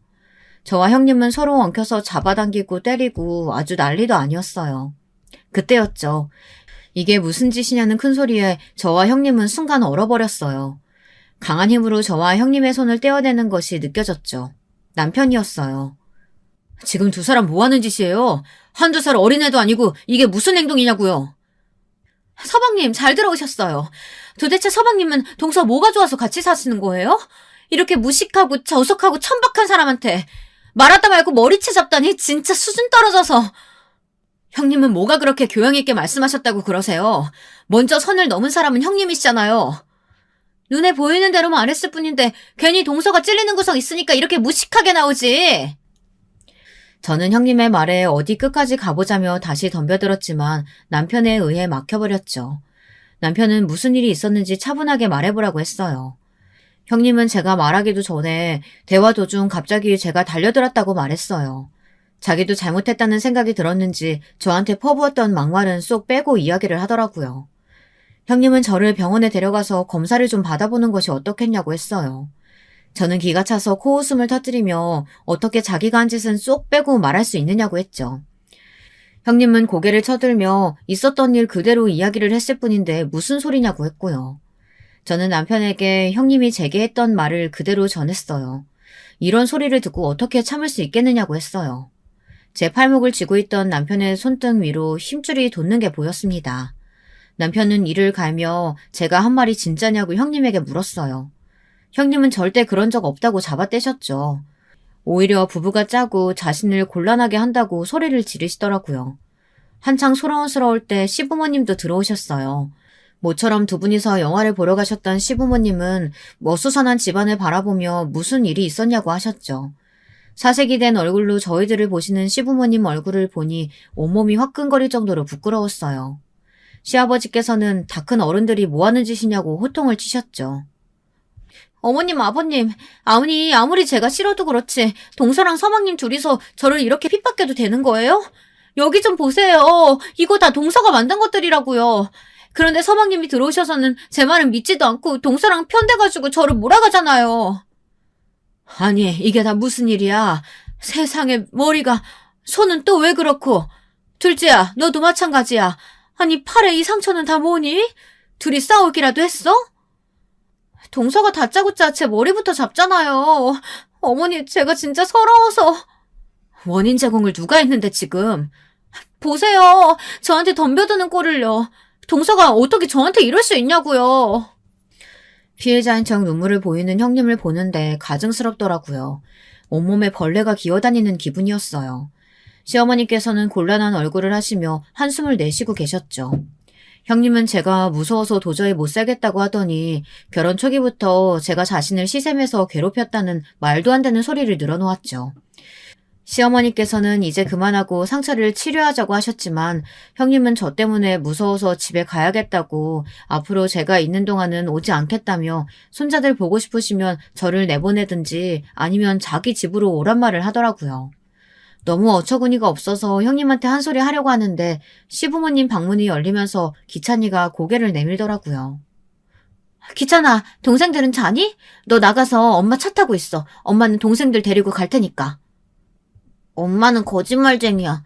저와 형님은 서로 엉켜서 잡아당기고 때리고 아주 난리도 아니었어요. 그때였죠. 이게 무슨 짓이냐는 큰 소리에 저와 형님은 순간 얼어버렸어요. 강한 힘으로 저와 형님의 손을 떼어내는 것이 느껴졌죠. 남편이었어요. 지금 두 사람 뭐 하는 짓이에요? 한두 살 어린애도 아니고 이게 무슨 행동이냐고요? 서방님, 잘 들어오셨어요. 도대체 서방님은 동서 뭐가 좋아서 같이 사시는 거예요? 이렇게 무식하고 저속하고 천박한 사람한테 말하다 말고 머리채 잡다니 진짜 수준 떨어져서. 형님은 뭐가 그렇게 교양 있게 말씀하셨다고 그러세요? 먼저 선을 넘은 사람은 형님이시잖아요. 눈에 보이는 대로 말했을 뿐인데 괜히 동서가 찔리는 구석 있으니까 이렇게 무식하게 나오지. 저는 형님의 말에 어디 끝까지 가보자며 다시 덤벼들었지만 남편에 의해 막혀버렸죠. 남편은 무슨 일이 있었는지 차분하게 말해보라고 했어요. 형님은 제가 말하기도 전에 대화 도중 갑자기 제가 달려들었다고 말했어요. 자기도 잘못했다는 생각이 들었는지 저한테 퍼부었던 막말은 쏙 빼고 이야기를 하더라고요. 형님은 저를 병원에 데려가서 검사를 좀 받아보는 것이 어떻겠냐고 했어요. 저는 기가 차서 코웃음을 터뜨리며 어떻게 자기가 한 짓은 쏙 빼고 말할 수 있느냐고 했죠. 형님은 고개를 쳐들며 있었던 일 그대로 이야기를 했을 뿐인데 무슨 소리냐고 했고요. 저는 남편에게 형님이 제게 했던 말을 그대로 전했어요. 이런 소리를 듣고 어떻게 참을 수 있겠느냐고 했어요. 제 팔목을 쥐고 있던 남편의 손등 위로 힘줄이 돋는 게 보였습니다. 남편은 이를 갈며 제가 한 말이 진짜냐고 형님에게 물었어요. 형님은 절대 그런 적 없다고 잡아떼셨죠. 오히려 부부가 짜고 자신을 곤란하게 한다고 소리를 지르시더라고요. 한창 소란스러울 때 시부모님도 들어오셨어요. 모처럼 두 분이서 영화를 보러 가셨던 시부모님은 머수선한 집안을 바라보며 무슨 일이 있었냐고 하셨죠. 사색이 된 얼굴로 저희들을 보시는 시부모님 얼굴을 보니 온몸이 화끈거릴 정도로 부끄러웠어요. 시아버지께서는 다 큰 어른들이 뭐하는 짓이냐고 호통을 치셨죠. 어머님, 아버님, 아무리 제가 싫어도 그렇지 동서랑 서방님 둘이서 저를 이렇게 핍박해도 되는 거예요? 여기 좀 보세요. 이거 다 동서가 만든 것들이라고요. 그런데 서방님이 들어오셔서는 제 말은 믿지도 않고 동서랑 편대가지고 저를 몰아가잖아요. 아니, 이게 다 무슨 일이야. 세상에 머리가, 손은 또 왜 그렇고. 둘째야, 너도 마찬가지야. 아니, 팔에 이 상처는 다 뭐니? 둘이 싸우기라도 했어? 동서가 다짜고짜 제 머리부터 잡잖아요. 어머니, 제가 진짜 서러워서. 원인 제공을 누가 했는데 지금. 보세요. 저한테 덤벼드는 꼴을요. 동서가 어떻게 저한테 이럴 수 있냐고요. 피해자인 척 눈물을 보이는 형님을 보는데 가증스럽더라고요. 온몸에 벌레가 기어다니는 기분이었어요. 시어머니께서는 곤란한 얼굴을 하시며 한숨을 내쉬고 계셨죠. 형님은 제가 무서워서 도저히 못 살겠다고 하더니 결혼 초기부터 제가 자신을 시샘해서 괴롭혔다는 말도 안 되는 소리를 늘어놓았죠. 시어머니께서는 이제 그만하고 상처를 치료하자고 하셨지만 형님은 저 때문에 무서워서 집에 가야겠다고 앞으로 제가 있는 동안은 오지 않겠다며 손자들 보고 싶으시면 저를 내보내든지 아니면 자기 집으로 오란 말을 하더라고요. 너무 어처구니가 없어서 형님한테 한 소리 하려고 하는데 시부모님 방문이 열리면서 기찬이가 고개를 내밀더라고요. 기찬아, 동생들은 자니? 너 나가서 엄마 차 타고 있어. 엄마는 동생들 데리고 갈 테니까. 엄마는 거짓말쟁이야.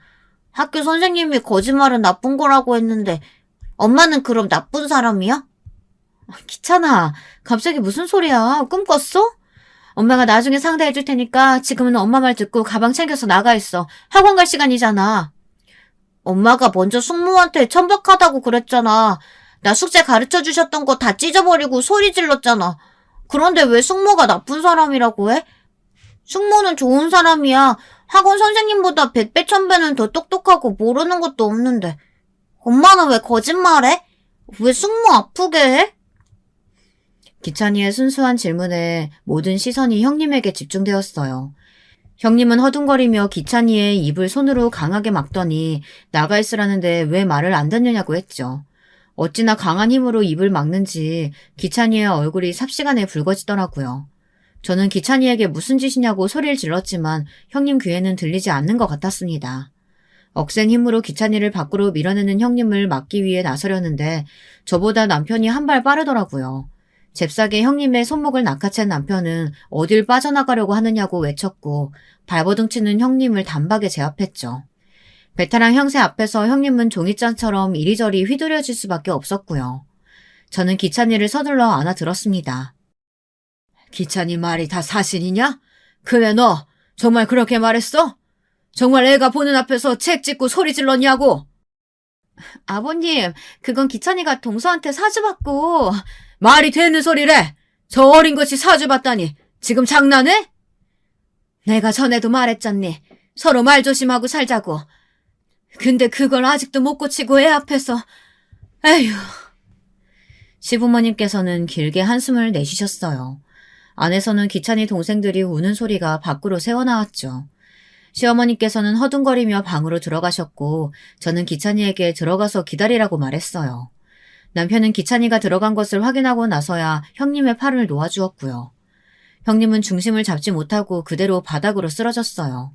학교 선생님이 거짓말은 나쁜 거라고 했는데 엄마는 그럼 나쁜 사람이야? 기찬아, 갑자기 무슨 소리야? 꿈 꿨어? 엄마가 나중에 상대해줄 테니까 지금은 엄마 말 듣고 가방 챙겨서 나가 있어. 학원 갈 시간이잖아. 엄마가 먼저 숙모한테 천박하다고 그랬잖아. 나 숙제 가르쳐 주셨던 거 다 찢어버리고 소리 질렀잖아. 그런데 왜 숙모가 나쁜 사람이라고 해? 숙모는 좋은 사람이야. 학원 선생님보다 100배 1000배는 더 똑똑하고 모르는 것도 없는데. 엄마는 왜 거짓말해? 왜 숙모 아프게 해? 기찬이의 순수한 질문에 모든 시선이 형님에게 집중되었어요. 형님은 허둥거리며 기찬이의 입을 손으로 강하게 막더니 나가 있으라는데 왜 말을 안 듣느냐고 했죠. 어찌나 강한 힘으로 입을 막는지 기찬이의 얼굴이 삽시간에 붉어지더라고요. 저는 기찬이에게 무슨 짓이냐고 소리를 질렀지만 형님 귀에는 들리지 않는 것 같았습니다. 억센 힘으로 기찬이를 밖으로 밀어내는 형님을 막기 위해 나서려는데 저보다 남편이 한 발 빠르더라고요. 잽싸게 형님의 손목을 낚아챈 남편은 어딜 빠져나가려고 하느냐고 외쳤고 발버둥 치는 형님을 단박에 제압했죠. 베테랑 형세 앞에서 형님은 종이장처럼 이리저리 휘두려질 수밖에 없었고요. 저는 기찬이를 서둘러 안아들었습니다. 기찬이 말이 다 사실이냐? 그래 너 정말 그렇게 말했어? 정말 애가 보는 앞에서 책 찍고 소리 질렀냐고? 아버님, 그건 기찬이가 동서한테 사주받고. 말이 되는 소리래! 저 어린 것이 사주받다니. 지금 장난해? 내가 전에도 말했잖니. 서로 말 조심하고 살자고. 근데 그걸 아직도 못 고치고 애 앞에서. 에휴. 시부모님께서는 길게 한숨을 내쉬셨어요. 안에서는 기찬이 동생들이 우는 소리가 밖으로 새어나왔죠. 시어머니께서는 허둥거리며 방으로 들어가셨고 저는 기찬이에게 들어가서 기다리라고 말했어요. 남편은 기찬이가 들어간 것을 확인하고 나서야 형님의 팔을 놓아주었고요. 형님은 중심을 잡지 못하고 그대로 바닥으로 쓰러졌어요.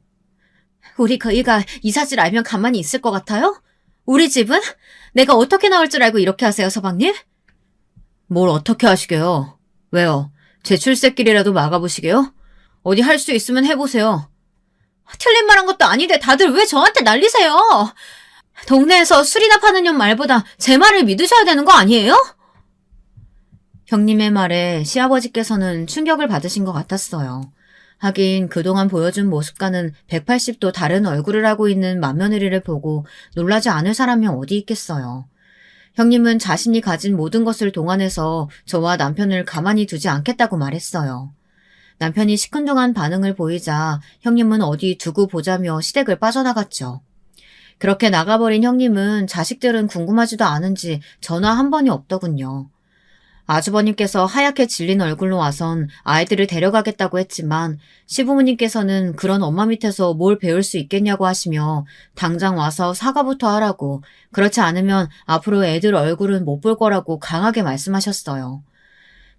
우리 그이가 이 사실 알면 가만히 있을 것 같아요? 우리 집은? 내가 어떻게 나올 줄 알고 이렇게 하세요, 서방님? 뭘 어떻게 하시게요? 왜요? 제 출세길이라도 막아보시게요? 어디 할 수 있으면 해보세요. 틀린 말 한 것도 아닌데 다들 왜 저한테 난리세요? 동네에서 술이나 파는 년 말보다 제 말을 믿으셔야 되는 거 아니에요? 형님의 말에 시아버지께서는 충격을 받으신 것 같았어요. 하긴 그동안 보여준 모습과는 180도 다른 얼굴을 하고 있는 맏며느리를 보고 놀라지 않을 사람이 어디 있겠어요. 형님은 자신이 가진 모든 것을 동원해서 저와 남편을 가만히 두지 않겠다고 말했어요. 남편이 시큰둥한 반응을 보이자 형님은 어디 두고 보자며 시댁을 빠져나갔죠. 그렇게 나가버린 형님은 자식들은 궁금하지도 않은지 전화 한 번이 없더군요. 아주버님께서 하얗게 질린 얼굴로 와선 아이들을 데려가겠다고 했지만 시부모님께서는 그런 엄마 밑에서 뭘 배울 수 있겠냐고 하시며 당장 와서 사과부터 하라고, 그렇지 않으면 앞으로 애들 얼굴은 못 볼 거라고 강하게 말씀하셨어요.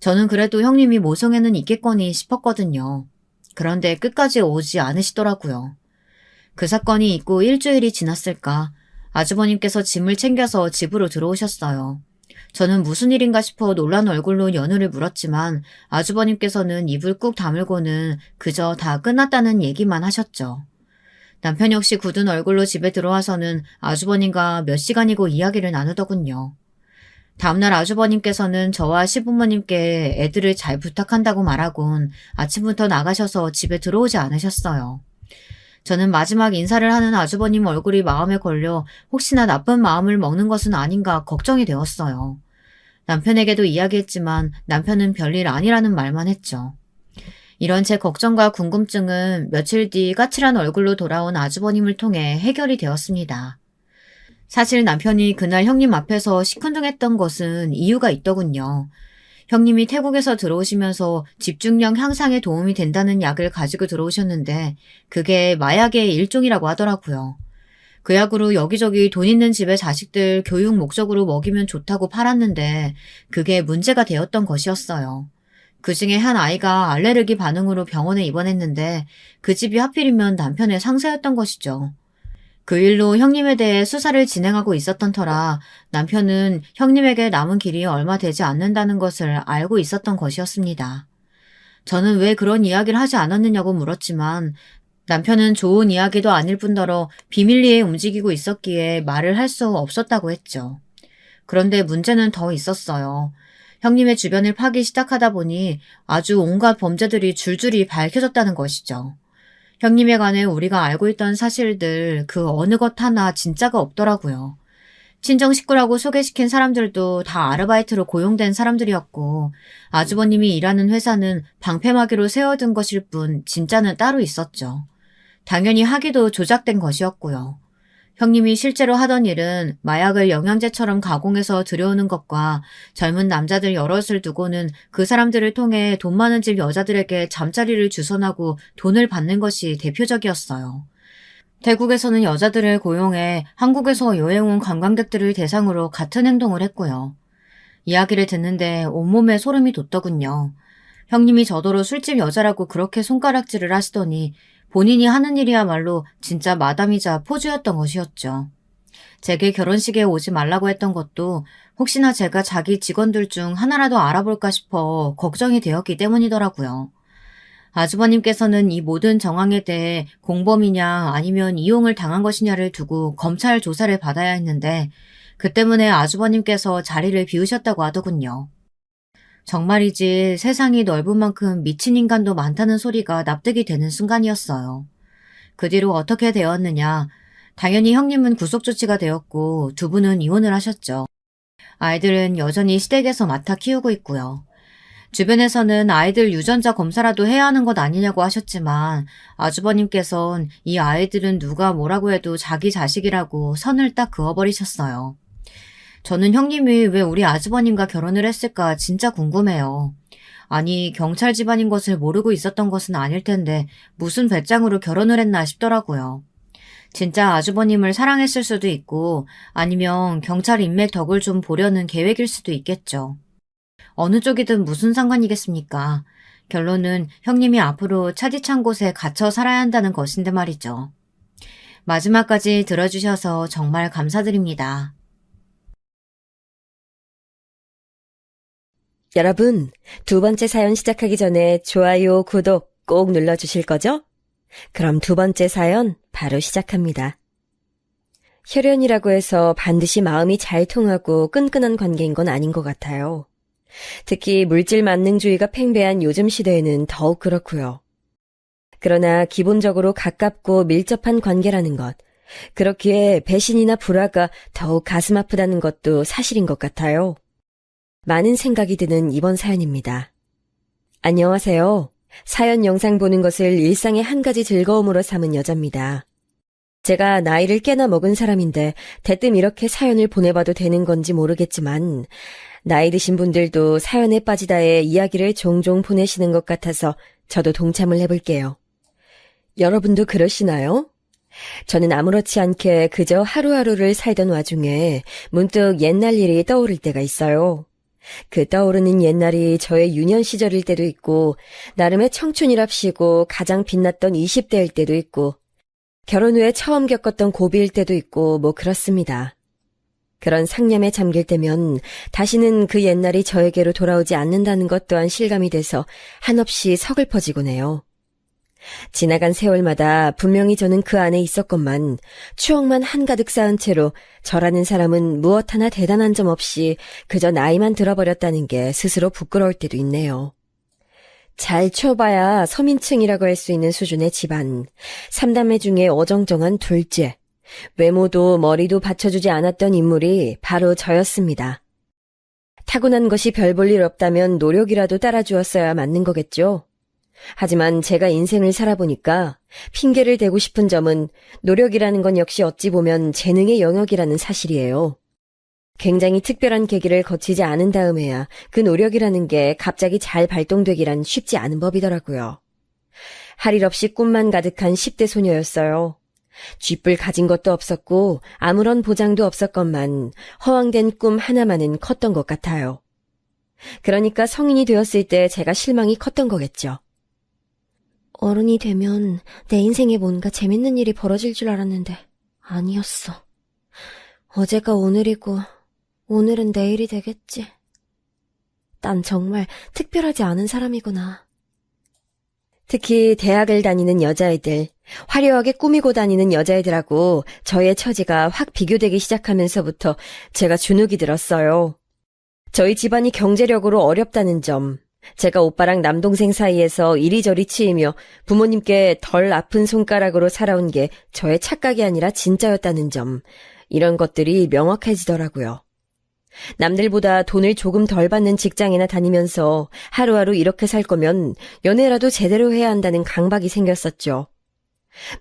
저는 그래도 형님이 모성애는 있겠거니 싶었거든요. 그런데 끝까지 오지 않으시더라고요. 그 사건이 있고 일주일이 지났을까 아주버님께서 짐을 챙겨서 집으로 들어오셨어요. 저는 무슨 일인가 싶어 놀란 얼굴로 연우를 물었지만 아주버님께서는 입을 꾹 다물고는 그저 다 끝났다는 얘기만 하셨죠. 남편 역시 굳은 얼굴로 집에 들어와서는 아주버님과 몇 시간이고 이야기를 나누더군요. 다음날 아주버님께서는 저와 시부모님께 애들을 잘 부탁한다고 말하곤 아침부터 나가셔서 집에 들어오지 않으셨어요. 저는 마지막 인사를 하는 아주버님 얼굴이 마음에 걸려 혹시나 나쁜 마음을 먹는 것은 아닌가 걱정이 되었어요. 남편에게도 이야기했지만 남편은 별일 아니라는 말만 했죠. 이런 제 걱정과 궁금증은 며칠 뒤 까칠한 얼굴로 돌아온 아주버님을 통해 해결이 되었습니다. 사실 남편이 그날 형님 앞에서 시큰둥했던 것은 이유가 있더군요. 형님이 태국에서 들어오시면서 집중력 향상에 도움이 된다는 약을 가지고 들어오셨는데 그게 마약의 일종이라고 하더라고요. 그 약으로 여기저기 돈 있는 집의 자식들 교육 목적으로 먹이면 좋다고 팔았는데 그게 문제가 되었던 것이었어요. 그 중에 한 아이가 알레르기 반응으로 병원에 입원했는데 그 집이 하필이면 남편의 상사였던 것이죠. 그 일로 형님에 대해 수사를 진행하고 있었던 터라 남편은 형님에게 남은 길이 얼마 되지 않는다는 것을 알고 있었던 것이었습니다. 저는 왜 그런 이야기를 하지 않았느냐고 물었지만 남편은 좋은 이야기도 아닐 뿐더러 비밀리에 움직이고 있었기에 말을 할 수 없었다고 했죠. 그런데 문제는 더 있었어요. 형님의 주변을 파기 시작하다 보니 아주 온갖 범죄들이 줄줄이 밝혀졌다는 것이죠. 형님에 관해 우리가 알고 있던 사실들 그 어느 것 하나 진짜가 없더라고요. 친정 식구라고 소개시킨 사람들도 다 아르바이트로 고용된 사람들이었고 아주버님이 일하는 회사는 방패막이로 세워둔 것일 뿐 진짜는 따로 있었죠. 당연히 학위도 조작된 것이었고요. 형님이 실제로 하던 일은 마약을 영양제처럼 가공해서 들여오는 것과 젊은 남자들 여럿을 두고는 그 사람들을 통해 돈 많은 집 여자들에게 잠자리를 주선하고 돈을 받는 것이 대표적이었어요. 태국에서는 여자들을 고용해 한국에서 여행 온 관광객들을 대상으로 같은 행동을 했고요. 이야기를 듣는데 온몸에 소름이 돋더군요. 형님이 저더러 술집 여자라고 그렇게 손가락질을 하시더니 본인이 하는 일이야말로 진짜 마담이자 포주였던 것이었죠. 제게 결혼식에 오지 말라고 했던 것도 혹시나 제가 자기 직원들 중 하나라도 알아볼까 싶어 걱정이 되었기 때문이더라고요. 아주버님께서는 이 모든 정황에 대해 공범이냐 아니면 이용을 당한 것이냐를 두고 검찰 조사를 받아야 했는데 그 때문에 아주버님께서 자리를 비우셨다고 하더군요. 정말이지 세상이 넓은 만큼 미친 인간도 많다는 소리가 납득이 되는 순간이었어요. 그 뒤로 어떻게 되었느냐. 당연히 형님은 구속 조치가 되었고 두 분은 이혼을 하셨죠. 아이들은 여전히 시댁에서 맡아 키우고 있고요. 주변에서는 아이들 유전자 검사라도 해야 하는 것 아니냐고 하셨지만 아주버님께선 이 아이들은 누가 뭐라고 해도 자기 자식이라고 선을 딱 그어버리셨어요. 저는 형님이 왜 우리 아주버님과 결혼을 했을까 진짜 궁금해요. 아니, 경찰 집안인 것을 모르고 있었던 것은 아닐 텐데 무슨 배짱으로 결혼을 했나 싶더라고요. 진짜 아주버님을 사랑했을 수도 있고 아니면 경찰 인맥 덕을 좀 보려는 계획일 수도 있겠죠. 어느 쪽이든 무슨 상관이겠습니까? 결론은 형님이 앞으로 차디찬 곳에 갇혀 살아야 한다는 것인데 말이죠. 마지막까지 들어주셔서 정말 감사드립니다. 여러분, 두 번째 사연 시작하기 전에 좋아요, 구독 꼭 눌러주실 거죠? 그럼 두 번째 사연 바로 시작합니다. 혈연이라고 해서 반드시 마음이 잘 통하고 끈끈한 관계인 건 아닌 것 같아요. 특히 물질 만능주의가 팽배한 요즘 시대에는 더욱 그렇고요. 그러나 기본적으로 가깝고 밀접한 관계라는 것, 그렇기에 배신이나 불화가 더욱 가슴 아프다는 것도 사실인 것 같아요. 많은 생각이 드는 이번 사연입니다. 안녕하세요. 사연 영상 보는 것을 일상의 한 가지 즐거움으로 삼은 여자입니다. 제가 나이를 꽤나 먹은 사람인데 대뜸 이렇게 사연을 보내봐도 되는 건지 모르겠지만 나이 드신 분들도 사연에 빠지다의 이야기를 종종 보내시는 것 같아서 저도 동참을 해볼게요. 여러분도 그러시나요? 저는 아무렇지 않게 그저 하루하루를 살던 와중에 문득 옛날 일이 떠오를 때가 있어요. 그 떠오르는 옛날이 저의 유년 시절일 때도 있고 나름의 청춘이랍시고 가장 빛났던 20대일 때도 있고 결혼 후에 처음 겪었던 고비일 때도 있고 뭐 그렇습니다. 그런 상념에 잠길 때면 다시는 그 옛날이 저에게로 돌아오지 않는다는 것 또한 실감이 돼서 한없이 서글퍼지곤 해요. 지나간 세월마다 분명히 저는 그 안에 있었건만 추억만 한가득 쌓은 채로 저라는 사람은 무엇 하나 대단한 점 없이 그저 나이만 들어버렸다는 게 스스로 부끄러울 때도 있네요. 잘 쳐봐야 서민층이라고 할 수 있는 수준의 집안, 3남매 중에 어정쩡한 둘째, 외모도 머리도 받쳐주지 않았던 인물이 바로 저였습니다. 타고난 것이 별 볼 일 없다면 노력이라도 따라주었어야 맞는 거겠죠. 하지만 제가 인생을 살아보니까 핑계를 대고 싶은 점은 노력이라는 건 역시 어찌 보면 재능의 영역이라는 사실이에요. 굉장히 특별한 계기를 거치지 않은 다음에야 그 노력이라는 게 갑자기 잘 발동되기란 쉽지 않은 법이더라고요. 할 일 없이 꿈만 가득한 10대 소녀였어요. 쥐뿔 가진 것도 없었고 아무런 보장도 없었건만 허황된 꿈 하나만은 컸던 것 같아요. 그러니까 성인이 되었을 때 제가 실망이 컸던 거겠죠. 어른이 되면 내 인생에 뭔가 재밌는 일이 벌어질 줄 알았는데 아니었어. 어제가 오늘이고 오늘은 내일이 되겠지. 난 정말 특별하지 않은 사람이구나. 특히 대학을 다니는 여자애들, 화려하게 꾸미고 다니는 여자애들하고 저의 처지가 확 비교되기 시작하면서부터 제가 주눅이 들었어요. 저희 집안이 경제력으로 어렵다는 점, 제가 오빠랑 남동생 사이에서 이리저리 치이며 부모님께 덜 아픈 손가락으로 살아온 게 저의 착각이 아니라 진짜였다는 점, 이런 것들이 명확해지더라고요. 남들보다 돈을 조금 덜 받는 직장이나 다니면서 하루하루 이렇게 살 거면 연애라도 제대로 해야 한다는 강박이 생겼었죠.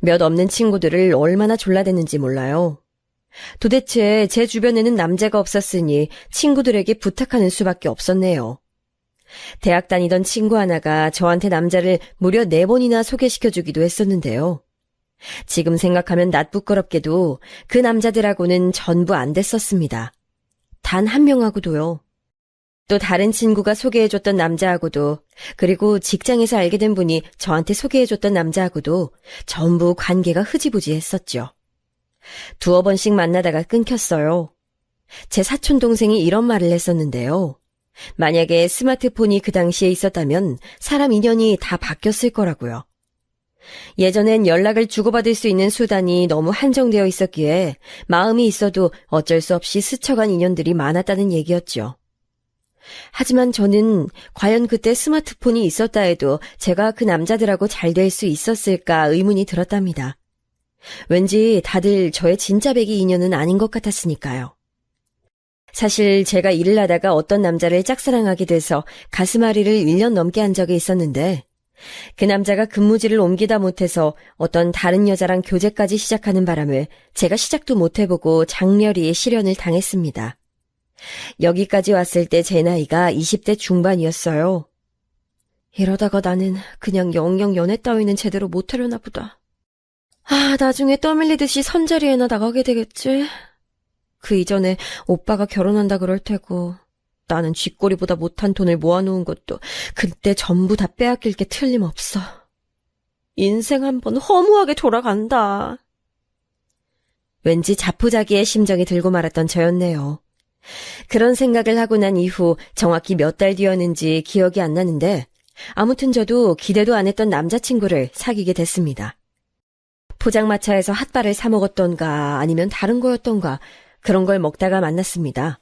몇 없는 친구들을 얼마나 졸라댔는지 몰라요. 도대체 제 주변에는 남자가 없었으니 친구들에게 부탁하는 수밖에 없었네요. 대학 다니던 친구 하나가 저한테 남자를 무려 4번이나 소개시켜주기도 했었는데요. 지금 생각하면 낯부끄럽게도 그 남자들하고는 전부 안 됐었습니다. 단 한 명하고도요. 또 다른 친구가 소개해줬던 남자하고도, 그리고 직장에서 알게 된 분이 저한테 소개해줬던 남자하고도 전부 관계가 흐지부지 했었죠. 두어 번씩 만나다가 끊겼어요. 제 사촌 동생이 이런 말을 했었는데요. 만약에 스마트폰이 그 당시에 있었다면 사람 인연이 다 바뀌었을 거라고요. 예전엔 연락을 주고받을 수 있는 수단이 너무 한정되어 있었기에 마음이 있어도 어쩔 수 없이 스쳐간 인연들이 많았다는 얘기였죠. 하지만 저는 과연 그때 스마트폰이 있었다 해도 제가 그 남자들하고 잘 될 수 있었을까 의문이 들었답니다. 왠지 다들 저의 진짜 배기 인연은 아닌 것 같았으니까요. 사실 제가 일을 하다가 어떤 남자를 짝사랑하게 돼서 가슴앓이를 1년 넘게 한 적이 있었는데 그 남자가 근무지를 옮기다 못해서 어떤 다른 여자랑 교제까지 시작하는 바람에 제가 시작도 못해보고 장렬히 실연을 당했습니다. 여기까지 왔을 때 제 나이가 20대 중반이었어요. 이러다가 나는 그냥 영영 연애 따위는 제대로 못하려나 보다. 나중에 떠밀리듯이 선자리에나 나가게 되겠지. 그 이전에 오빠가 결혼한다 그럴 테고 나는 쥐꼬리보다 못한 돈을 모아놓은 것도 그때 전부 다 빼앗길 게 틀림없어. 인생 한번 허무하게 돌아간다. 왠지 자포자기의 심정이 들고 말았던 저였네요. 그런 생각을 하고 난 이후 정확히 몇 달 뒤였는지 기억이 안 나는데 아무튼 저도 기대도 안 했던 남자친구를 사귀게 됐습니다. 포장마차에서 핫바를 사 먹었던가 아니면 다른 거였던가 그런 걸 먹다가 만났습니다.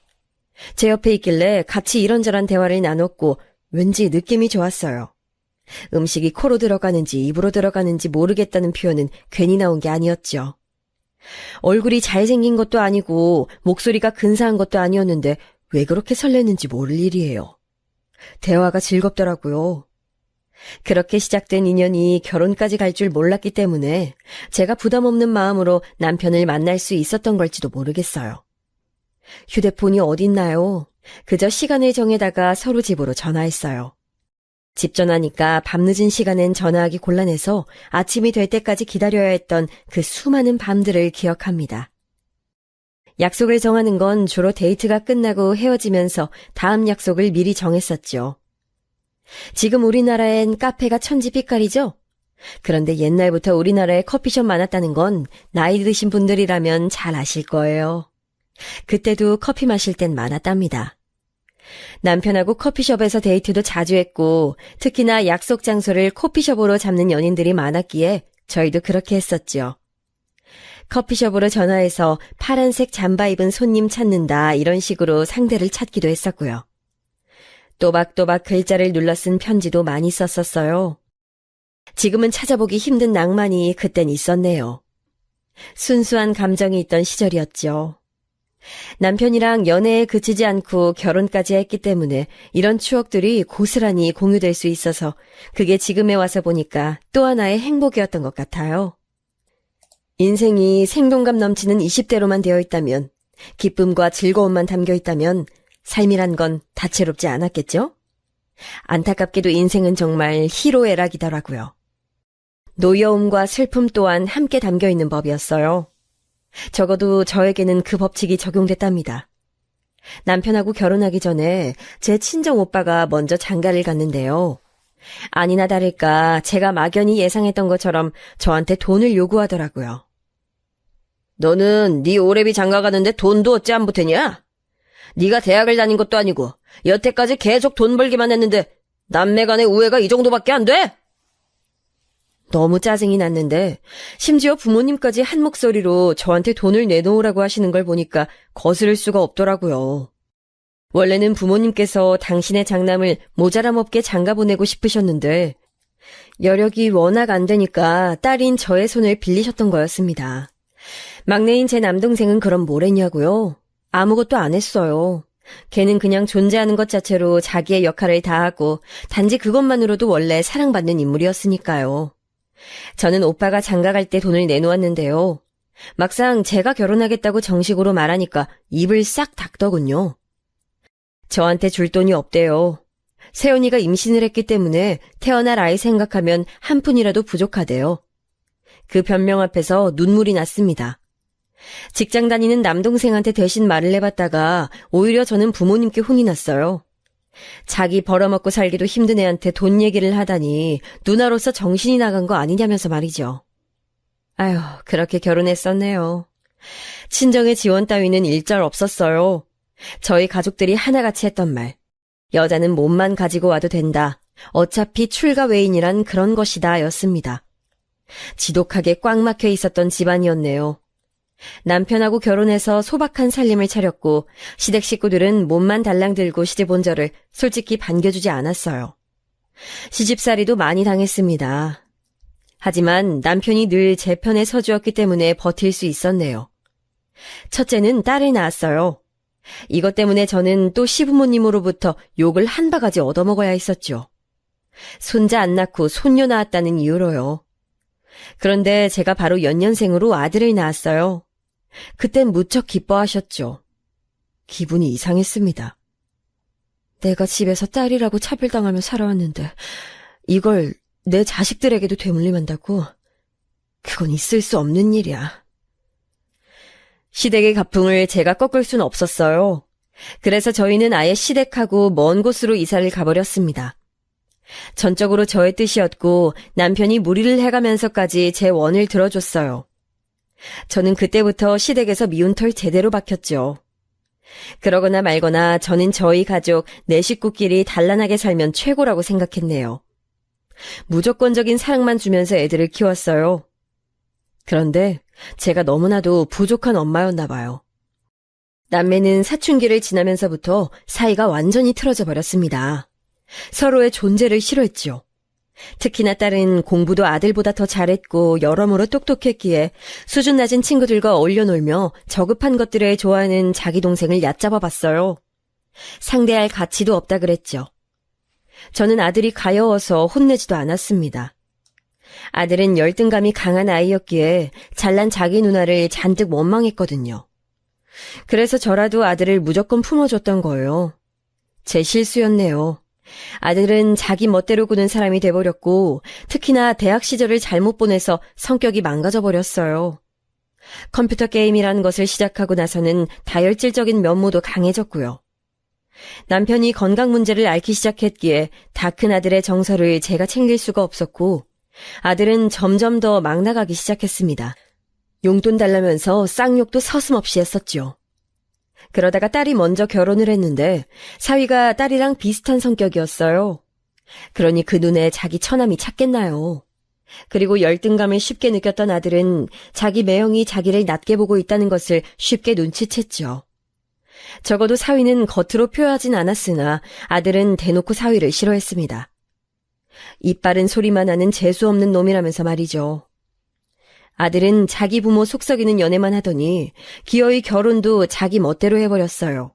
제 옆에 있길래 같이 이런저런 대화를 나눴고 왠지 느낌이 좋았어요. 음식이 코로 들어가는지 입으로 들어가는지 모르겠다는 표현은 괜히 나온 게 아니었죠. 얼굴이 잘생긴 것도 아니고 목소리가 근사한 것도 아니었는데 왜 그렇게 설레는지 모를 일이에요. 대화가 즐겁더라고요. 그렇게 시작된 인연이 결혼까지 갈 줄 몰랐기 때문에 제가 부담 없는 마음으로 남편을 만날 수 있었던 걸지도 모르겠어요. 휴대폰이 어딨나요? 그저 시간을 정해다가 서로 집으로 전화했어요. 집 전화니까 밤늦은 시간엔 전화하기 곤란해서 아침이 될 때까지 기다려야 했던 그 수많은 밤들을 기억합니다. 약속을 정하는 건 주로 데이트가 끝나고 헤어지면서 다음 약속을 미리 정했었죠. 지금 우리나라엔 카페가 천지빛깔이죠? 그런데 옛날부터 우리나라에 커피숍 많았다는 건 나이 드신 분들이라면 잘 아실 거예요. 그때도 커피 마실 땐 많았답니다. 남편하고 커피숍에서 데이트도 자주 했고 특히나 약속 장소를 커피숍으로 잡는 연인들이 많았기에 저희도 그렇게 했었죠. 커피숍으로 전화해서 파란색 잠바 입은 손님 찾는다 이런 식으로 상대를 찾기도 했었고요. 또박또박 글자를 눌러 쓴 편지도 많이 썼었어요. 지금은 찾아보기 힘든 낭만이 그땐 있었네요. 순수한 감정이 있던 시절이었죠. 남편이랑 연애에 그치지 않고 결혼까지 했기 때문에 이런 추억들이 고스란히 공유될 수 있어서 그게 지금에 와서 보니까 또 하나의 행복이었던 것 같아요. 인생이 생동감 넘치는 20대로만 되어 있다면, 기쁨과 즐거움만 담겨 있다면 삶이란 건 다채롭지 않았겠죠? 안타깝게도 인생은 정말 희로애락이더라고요. 노여움과 슬픔 또한 함께 담겨 있는 법이었어요. 적어도 저에게는 그 법칙이 적용됐답니다. 남편하고 결혼하기 전에 제 친정 오빠가 먼저 장가를 갔는데요. 아니나 다를까 제가 막연히 예상했던 것처럼 저한테 돈을 요구하더라고요. 너는 네 오래비 장가 가는데 돈도 어찌 안 보태냐? 네가 대학을 다닌 것도 아니고 여태까지 계속 돈 벌기만 했는데 남매 간의 우애가 이 정도밖에 안 돼? 너무 짜증이 났는데 심지어 부모님까지 한 목소리로 저한테 돈을 내놓으라고 하시는 걸 보니까 거스를 수가 없더라고요. 원래는 부모님께서 당신의 장남을 모자람 없게 장가 보내고 싶으셨는데 여력이 워낙 안 되니까 딸인 저의 손을 빌리셨던 거였습니다. 막내인 제 남동생은 그럼 뭘 했냐고요? 아무것도 안 했어요. 걔는 그냥 존재하는 것 자체로 자기의 역할을 다하고 단지 그것만으로도 원래 사랑받는 인물이었으니까요. 저는 오빠가 장가갈 때 돈을 내놓았는데요. 막상 제가 결혼하겠다고 정식으로 말하니까 입을 싹 닫더군요. 저한테 줄 돈이 없대요. 세연이가 임신을 했기 때문에 태어날 아이 생각하면 한 푼이라도 부족하대요. 그 변명 앞에서 눈물이 났습니다. 직장 다니는 남동생한테 대신 말을 해봤다가 오히려 저는 부모님께 혼이 났어요. 자기 벌어먹고 살기도 힘든 애한테 돈 얘기를 하다니 누나로서 정신이 나간 거 아니냐면서 말이죠. 아휴, 그렇게 결혼했었네요. 친정의 지원 따위는 일절 없었어요. 저희 가족들이 하나같이 했던 말. 여자는 몸만 가지고 와도 된다. 어차피 출가 외인이란 그런 것이다 였습니다. 지독하게 꽉 막혀 있었던 집안이었네요. 남편하고 결혼해서 소박한 살림을 차렸고 시댁 식구들은 몸만 달랑 들고 시집 온 저를 솔직히 반겨주지 않았어요. 시집살이도 많이 당했습니다. 하지만 남편이 늘 제 편에 서주었기 때문에 버틸 수 있었네요. 첫째는 딸을 낳았어요. 이것 때문에 저는 또 시부모님으로부터 욕을 한 바가지 얻어먹어야 했었죠. 손자 안 낳고 손녀 낳았다는 이유로요. 그런데 제가 바로 연년생으로 아들을 낳았어요. 그땐 무척 기뻐하셨죠. 기분이 이상했습니다. 내가 집에서 딸이라고 차별당하며 살아왔는데 이걸 내 자식들에게도 되물림한다고? 그건 있을 수 없는 일이야. 시댁의 가풍을 제가 꺾을 순 없었어요. 그래서 저희는 아예 시댁하고 먼 곳으로 이사를 가버렸습니다. 전적으로 저의 뜻이었고 남편이 무리를 해가면서까지 제 원을 들어줬어요. 저는 그때부터 시댁에서 미운 털 제대로 박혔죠. 그러거나 말거나 저는 저희 가족 네 식구끼리 단란하게 살면 최고라고 생각했네요. 무조건적인 사랑만 주면서 애들을 키웠어요. 그런데 제가 너무나도 부족한 엄마였나 봐요. 남매는 사춘기를 지나면서부터 사이가 완전히 틀어져 버렸습니다. 서로의 존재를 싫어했죠. 특히나 딸은 공부도 아들보다 더 잘했고 여러모로 똑똑했기에 수준 낮은 친구들과 어울려 놀며 저급한 것들을 좋아하는 자기 동생을 얕잡아 봤어요. 상대할 가치도 없다 그랬죠. 저는 아들이 가여워서 혼내지도 않았습니다. 아들은 열등감이 강한 아이였기에 잘난 자기 누나를 잔뜩 원망했거든요. 그래서 저라도 아들을 무조건 품어줬던 거예요. 제 실수였네요. 아들은 자기 멋대로 구는 사람이 돼버렸고 특히나 대학 시절을 잘못 보내서 성격이 망가져버렸어요. 컴퓨터 게임이라는 것을 시작하고 나서는 다혈질적인 면모도 강해졌고요. 남편이 건강 문제를 앓기 시작했기에 다 큰 아들의 정서를 제가 챙길 수가 없었고 아들은 점점 더 막 나가기 시작했습니다. 용돈 달라면서 쌍욕도 서슴없이 했었죠. 그러다가 딸이 먼저 결혼을 했는데 사위가 딸이랑 비슷한 성격이었어요. 그러니 그 눈에 자기 처남이 찼겠나요. 그리고 열등감을 쉽게 느꼈던 아들은 자기 매형이 자기를 낮게 보고 있다는 것을 쉽게 눈치챘죠. 적어도 사위는 겉으로 표하진 않았으나 아들은 대놓고 사위를 싫어했습니다. 이빨은 소리만 하는 재수없는 놈이라면서 말이죠. 아들은 자기 부모 속썩이는 연애만 하더니 기어이 결혼도 자기 멋대로 해버렸어요.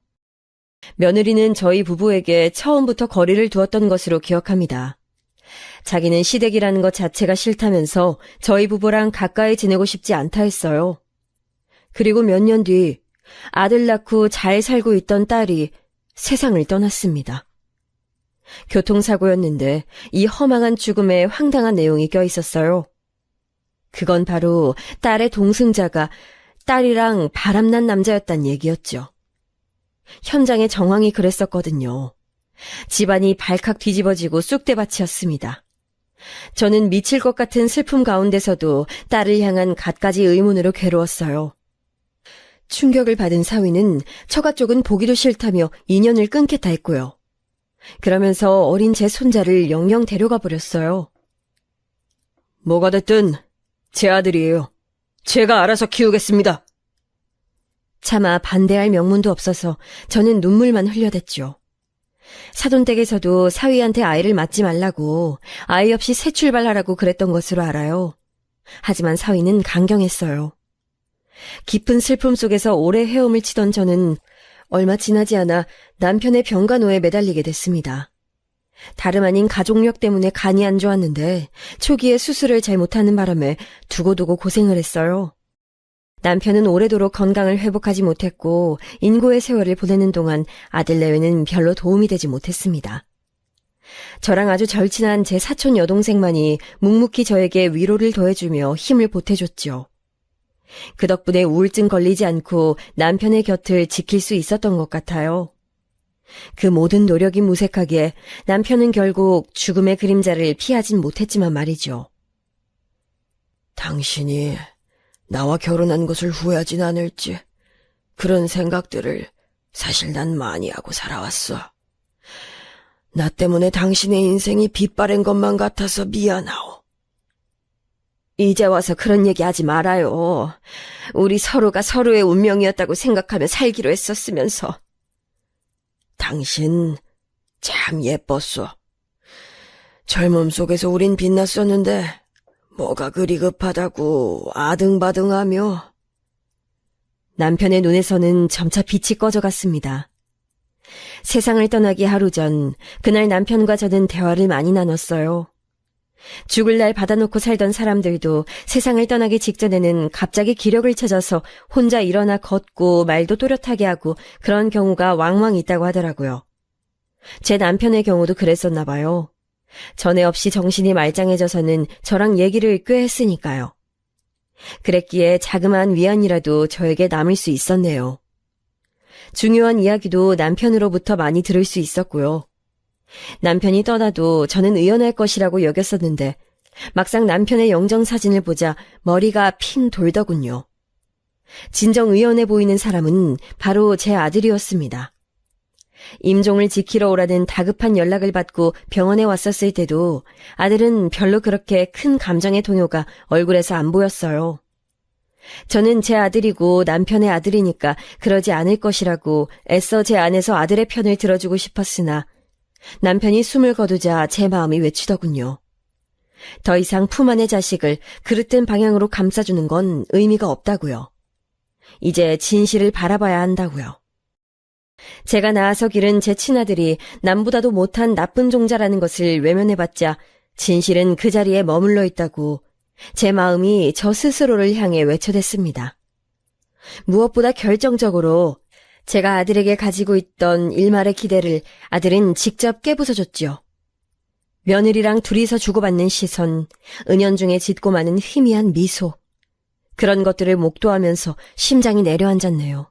며느리는 저희 부부에게 처음부터 거리를 두었던 것으로 기억합니다. 자기는 시댁이라는 것 자체가 싫다면서 저희 부부랑 가까이 지내고 싶지 않다 했어요. 그리고 몇 년 뒤 아들 낳고 잘 살고 있던 딸이 세상을 떠났습니다. 교통사고였는데 이 허망한 죽음에 황당한 내용이 껴있었어요. 그건 바로 딸의 동승자가 딸이랑 바람난 남자였단 얘기였죠. 현장의 정황이 그랬었거든요. 집안이 발칵 뒤집어지고 쑥대밭이었습니다. 저는 미칠 것 같은 슬픔 가운데서도 딸을 향한 갖가지 의문으로 괴로웠어요. 충격을 받은 사위는 처가 쪽은 보기도 싫다며 인연을 끊겠다 했고요. 그러면서 어린 제 손자를 영영 데려가 버렸어요. 뭐가 됐든 제 아들이에요. 제가 알아서 키우겠습니다. 차마 반대할 명분도 없어서 저는 눈물만 흘려댔죠. 사돈댁에서도 사위한테 아이를 낳지 말라고 아이 없이 새 출발하라고 그랬던 것으로 알아요. 하지만 사위는 강경했어요. 깊은 슬픔 속에서 오래 헤엄을 치던 저는 얼마 지나지 않아 남편의 병간호에 매달리게 됐습니다. 다름 아닌 가족력 때문에 간이 안 좋았는데 초기에 수술을 잘 못하는 바람에 두고두고 고생을 했어요. 남편은 오래도록 건강을 회복하지 못했고 인고의 세월을 보내는 동안 아들 내외는 별로 도움이 되지 못했습니다. 저랑 아주 절친한 제 사촌 여동생만이 묵묵히 저에게 위로를 더해주며 힘을 보태줬죠. 그 덕분에 우울증 걸리지 않고 남편의 곁을 지킬 수 있었던 것 같아요. 그 모든 노력이 무색하게 남편은 결국 죽음의 그림자를 피하진 못했지만 말이죠. 당신이 나와 결혼한 것을 후회하진 않을지 그런 생각들을 사실 난 많이 하고 살아왔어. 나 때문에 당신의 인생이 빛바랜 것만 같아서 미안하오. 이제 와서 그런 얘기 하지 말아요. 우리 서로가 서로의 운명이었다고 생각하며 살기로 했었으면서. 당신 참 예뻤어. 젊음 속에서 우린 빛났었는데 뭐가 그리 급하다고 아등바등하며. 남편의 눈에서는 점차 빛이 꺼져갔습니다. 세상을 떠나기 하루 전, 그날 남편과 저는 대화를 많이 나눴어요. 죽을 날 받아놓고 살던 사람들도 세상을 떠나기 직전에는 갑자기 기력을 찾아서 혼자 일어나 걷고 말도 또렷하게 하고 그런 경우가 왕왕 있다고 하더라고요. 제 남편의 경우도 그랬었나 봐요. 전에 없이 정신이 말짱해져서는 저랑 얘기를 꽤 했으니까요. 그랬기에 자그마한 위안이라도 저에게 남을 수 있었네요. 중요한 이야기도 남편으로부터 많이 들을 수 있었고요. 남편이 떠나도 저는 의연할 것이라고 여겼었는데 막상 남편의 영정사진을 보자 머리가 핑 돌더군요. 진정 의연해 보이는 사람은 바로 제 아들이었습니다. 임종을 지키러 오라는 다급한 연락을 받고 병원에 왔었을 때도 아들은 별로 그렇게 큰 감정의 동요가 얼굴에서 안 보였어요. 저는 제 아들이고 남편의 아들이니까 그러지 않을 것이라고 애써 제 안에서 아들의 편을 들어주고 싶었으나 남편이 숨을 거두자 제 마음이 외치더군요. 더 이상 품 안의 자식을 그릇된 방향으로 감싸주는 건 의미가 없다고요. 이제 진실을 바라봐야 한다고요. 제가 낳아서 기른 제 친아들이 남보다도 못한 나쁜 종자라는 것을 외면해봤자 진실은 그 자리에 머물러 있다고 제 마음이 저 스스로를 향해 외쳐댔습니다. 무엇보다 결정적으로 제가 아들에게 가지고 있던 일말의 기대를 아들은 직접 깨부숴줬죠. 며느리랑 둘이서 주고받는 시선, 은연중에 짙고 많은 희미한 미소, 그런 것들을 목도하면서 심장이 내려앉았네요.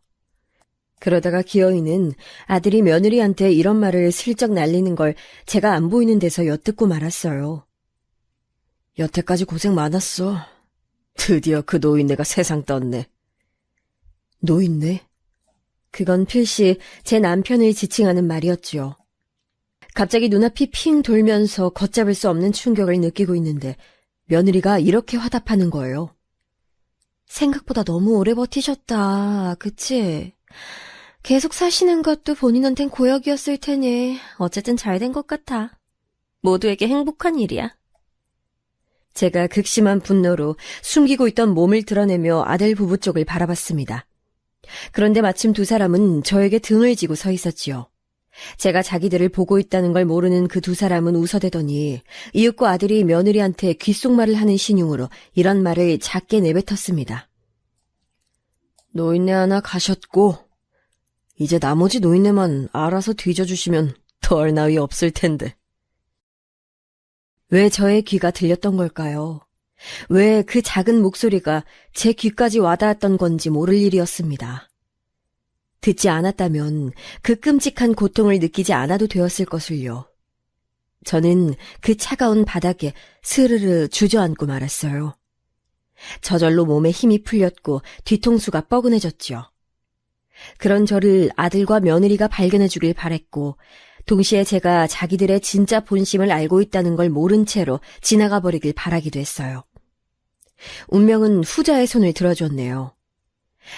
그러다가 기어이는 아들이 며느리한테 이런 말을 슬쩍 날리는 걸 제가 안 보이는 데서 엿듣고 말았어요. 여태까지 고생 많았어. 드디어 그 노인네가 세상 떴네. 노인네? 그건 필시 제 남편을 지칭하는 말이었지요. 갑자기 눈앞이 핑 돌면서 걷잡을 수 없는 충격을 느끼고 있는데 며느리가 이렇게 화답하는 거예요. 생각보다 너무 오래 버티셨다. 그치? 계속 사시는 것도 본인한텐 고역이었을 테니 어쨌든 잘 된 것 같아. 모두에게 행복한 일이야. 제가 극심한 분노로 숨기고 있던 몸을 드러내며 아들 부부 쪽을 바라봤습니다. 그런데 마침 두 사람은 저에게 등을 지고 서 있었지요. 제가 자기들을 보고 있다는 걸 모르는 그 두 사람은 웃어대더니 이윽고 아들이 며느리한테 귓속말을 하는 신용으로 이런 말을 작게 내뱉었습니다. 노인네 하나 가셨고 이제 나머지 노인네만 알아서 뒤져주시면 덜 나위 없을 텐데. 왜 저의 귀가 들렸던 걸까요? 왜 그 작은 목소리가 제 귀까지 와닿았던 건지 모를 일이었습니다. 듣지 않았다면 그 끔찍한 고통을 느끼지 않아도 되었을 것을요. 저는 그 차가운 바닥에 스르르 주저앉고 말았어요. 저절로 몸에 힘이 풀렸고 뒤통수가 뻐근해졌죠. 그런 저를 아들과 며느리가 발견해 주길 바랬고 동시에 제가 자기들의 진짜 본심을 알고 있다는 걸 모른 채로 지나가 버리길 바라기도 했어요. 운명은 후자의 손을 들어줬네요.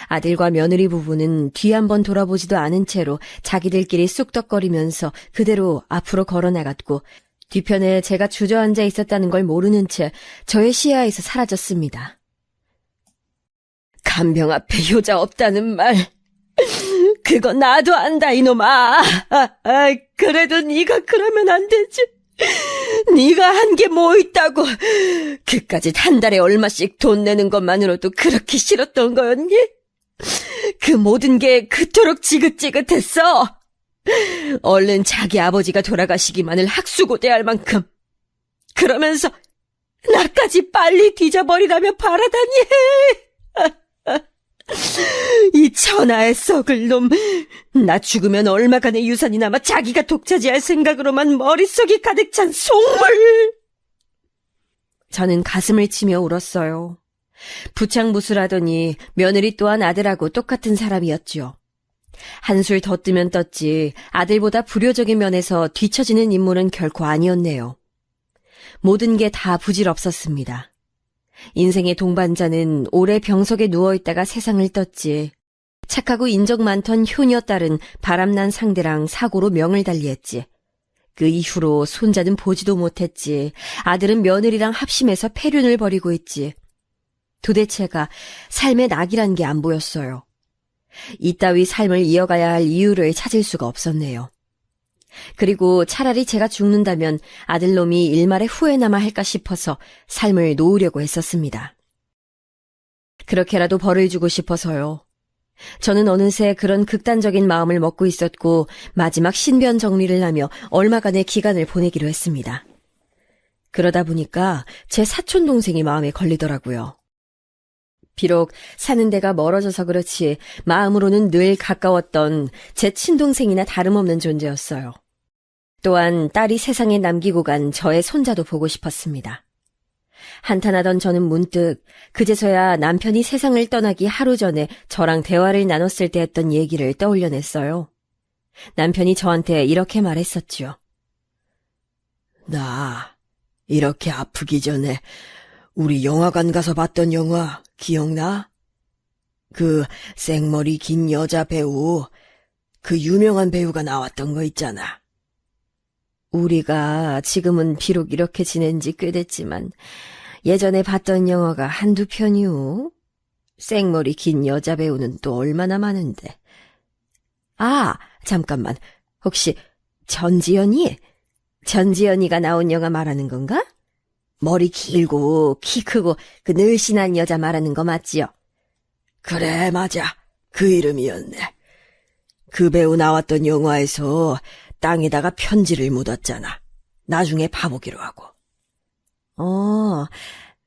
아들과 며느리 부부는 뒤 한번 돌아보지도 않은 채로 자기들끼리 쑥덕거리면서 그대로 앞으로 걸어나갔고 뒤편에 제가 주저앉아 있었다는 걸 모르는 채 저의 시야에서 사라졌습니다. 간병 앞에 효자 없다는 말, 그거 나도 안다 이놈아. 그래도 네가 그러면 안 되지. 네가 한 게 뭐 있다고. 그까짓 한 달에 얼마씩 돈 내는 것만으로도 그렇게 싫었던 거였니? 그 모든 게 그토록 지긋지긋했어. 얼른 자기 아버지가 돌아가시기만을 학수고대할 만큼. 그러면서 나까지 빨리 뒤져버리라며 바라다니. 이 천하의 썩을 놈. 나 죽으면 얼마간의 유산이 남아 자기가 독차지할 생각으로만 머릿속이 가득 찬 속물. 저는 가슴을 치며 울었어요. 부창무술하더니 며느리 또한 아들하고 똑같은 사람이었지요. 한술 더 뜨면 떴지 아들보다 불효적인 면에서 뒤처지는 인물은 결코 아니었네요. 모든 게 다 부질없었습니다. 인생의 동반자는 오래 병석에 누워있다가 세상을 떴지. 착하고 인적 많던 효녀 딸은 바람난 상대랑 사고로 명을 달리했지. 그 이후로 손자는 보지도 못했지. 아들은 며느리랑 합심해서 폐륜을 벌이고 있지. 도대체가 삶의 낙이란 게 안 보였어요. 이따위 삶을 이어가야 할 이유를 찾을 수가 없었네요. 그리고 차라리 제가 죽는다면 아들놈이 일말의 후회나마 할까 싶어서 삶을 놓으려고 했었습니다. 그렇게라도 벌을 주고 싶어서요. 저는 어느새 그런 극단적인 마음을 먹고 있었고 마지막 신변 정리를 하며 얼마간의 기간을 보내기로 했습니다. 그러다 보니까 제 사촌 동생이 마음에 걸리더라고요. 비록 사는 데가 멀어져서 그렇지 마음으로는 늘 가까웠던 제 친동생이나 다름없는 존재였어요. 또한 딸이 세상에 남기고 간 저의 손자도 보고 싶었습니다. 한탄하던 저는 문득 그제서야 남편이 세상을 떠나기 하루 전에 저랑 대화를 나눴을 때 했던 얘기를 떠올려냈어요. 남편이 저한테 이렇게 말했었죠. 나 이렇게 아프기 전에 우리 영화관 가서 봤던 영화 기억나? 그 생머리 긴 여자 배우, 그 유명한 배우가 나왔던 거 있잖아. 우리가 지금은 비록 이렇게 지낸 지 꽤 됐지만 예전에 봤던 영화가 한두 편이오. 생머리 긴 여자 배우는 또 얼마나 많은데. 아, 잠깐만. 혹시 전지현이? 전지현이가 나온 영화 말하는 건가? 머리 길고 키 크고 그 늘씬한 여자 말하는 거 맞지요? 그래, 맞아. 그 이름이었네. 그 배우 나왔던 영화에서 땅에다가 편지를 묻었잖아. 나중에 봐보기로 하고.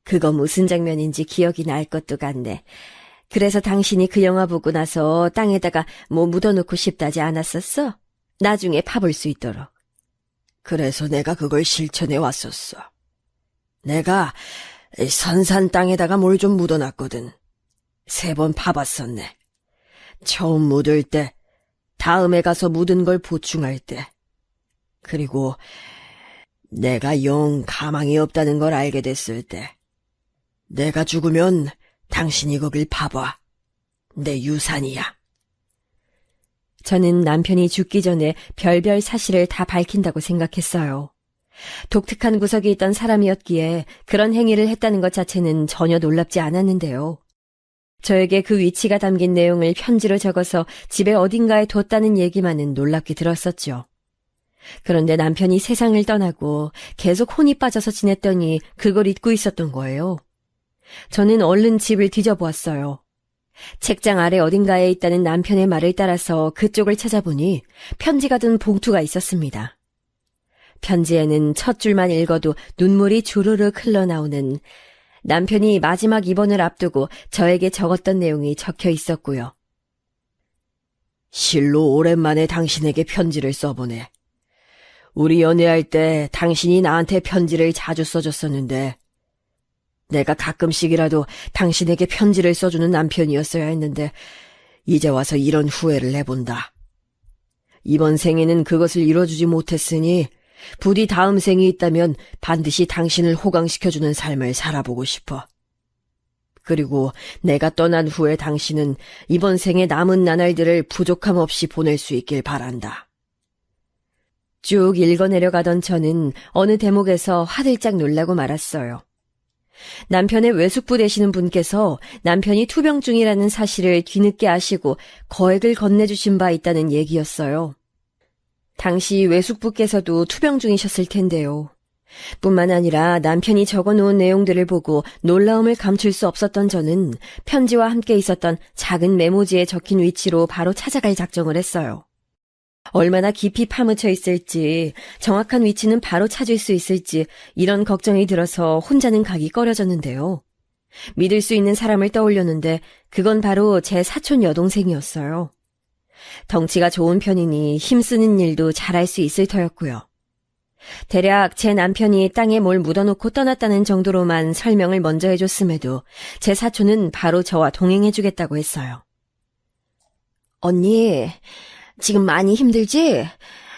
그거 무슨 장면인지 기억이 날 것도 같네. 그래서 당신이 그 영화 보고 나서 땅에다가 뭐 묻어놓고 싶다지 않았었어? 나중에 파볼 수 있도록. 그래서 내가 그걸 실천해 왔었어. 내가 선산 땅에다가 뭘 좀 묻어놨거든. 3번 파봤었네. 처음 묻을 때, 다음에 가서 묻은 걸 보충할 때, 그리고 내가 영 가망이 없다는 걸 알게 됐을 때, 내가 죽으면 당신이 거길 파봐. 내 유산이야. 저는 남편이 죽기 전에 별별 사실을 다 밝힌다고 생각했어요. 독특한 구석이 있던 사람이었기에 그런 행위를 했다는 것 자체는 전혀 놀랍지 않았는데요. 저에게 그 위치가 담긴 내용을 편지로 적어서 집에 어딘가에 뒀다는 얘기만은 놀랍게 들었었죠. 그런데 남편이 세상을 떠나고 계속 혼이 빠져서 지냈더니 그걸 잊고 있었던 거예요. 저는 얼른 집을 뒤져보았어요. 책장 아래 어딘가에 있다는 남편의 말을 따라서 그쪽을 찾아보니 편지가 든 봉투가 있었습니다. 편지에는 첫 줄만 읽어도 눈물이 주르륵 흘러나오는 남편이 마지막 입원을 앞두고 저에게 적었던 내용이 적혀 있었고요. 실로 오랜만에 당신에게 편지를 써보네. 우리 연애할 때 당신이 나한테 편지를 자주 써줬었는데 내가 가끔씩이라도 당신에게 편지를 써주는 남편이었어야 했는데 이제 와서 이런 후회를 해본다. 이번 생에는 그것을 이뤄주지 못했으니 부디 다음 생이 있다면 반드시 당신을 호강시켜주는 삶을 살아보고 싶어. 그리고 내가 떠난 후에 당신은 이번 생의 남은 나날들을 부족함 없이 보낼 수 있길 바란다. 쭉 읽어내려가던 저는 어느 대목에서 화들짝 놀라고 말았어요. 남편의 외숙부 되시는 분께서 남편이 투병중이라는 사실을 뒤늦게 아시고 거액을 건네주신 바 있다는 얘기였어요. 당시 외숙부께서도 투병 중이셨을 텐데요. 뿐만 아니라 남편이 적어놓은 내용들을 보고 놀라움을 감출 수 없었던 저는 편지와 함께 있었던 작은 메모지에 적힌 위치로 바로 찾아갈 작정을 했어요. 얼마나 깊이 파묻혀 있을지, 정확한 위치는 바로 찾을 수 있을지 이런 걱정이 들어서 혼자는 가기 꺼려졌는데요. 믿을 수 있는 사람을 떠올렸는데 그건 바로 제 사촌 여동생이었어요. 덩치가 좋은 편이니 힘쓰는 일도 잘할 수 있을 터였고요. 대략 제 남편이 땅에 뭘 묻어놓고 떠났다는 정도로만 설명을 먼저 해줬음에도 제 사촌은 바로 저와 동행해주겠다고 했어요. 언니, 지금 많이 힘들지?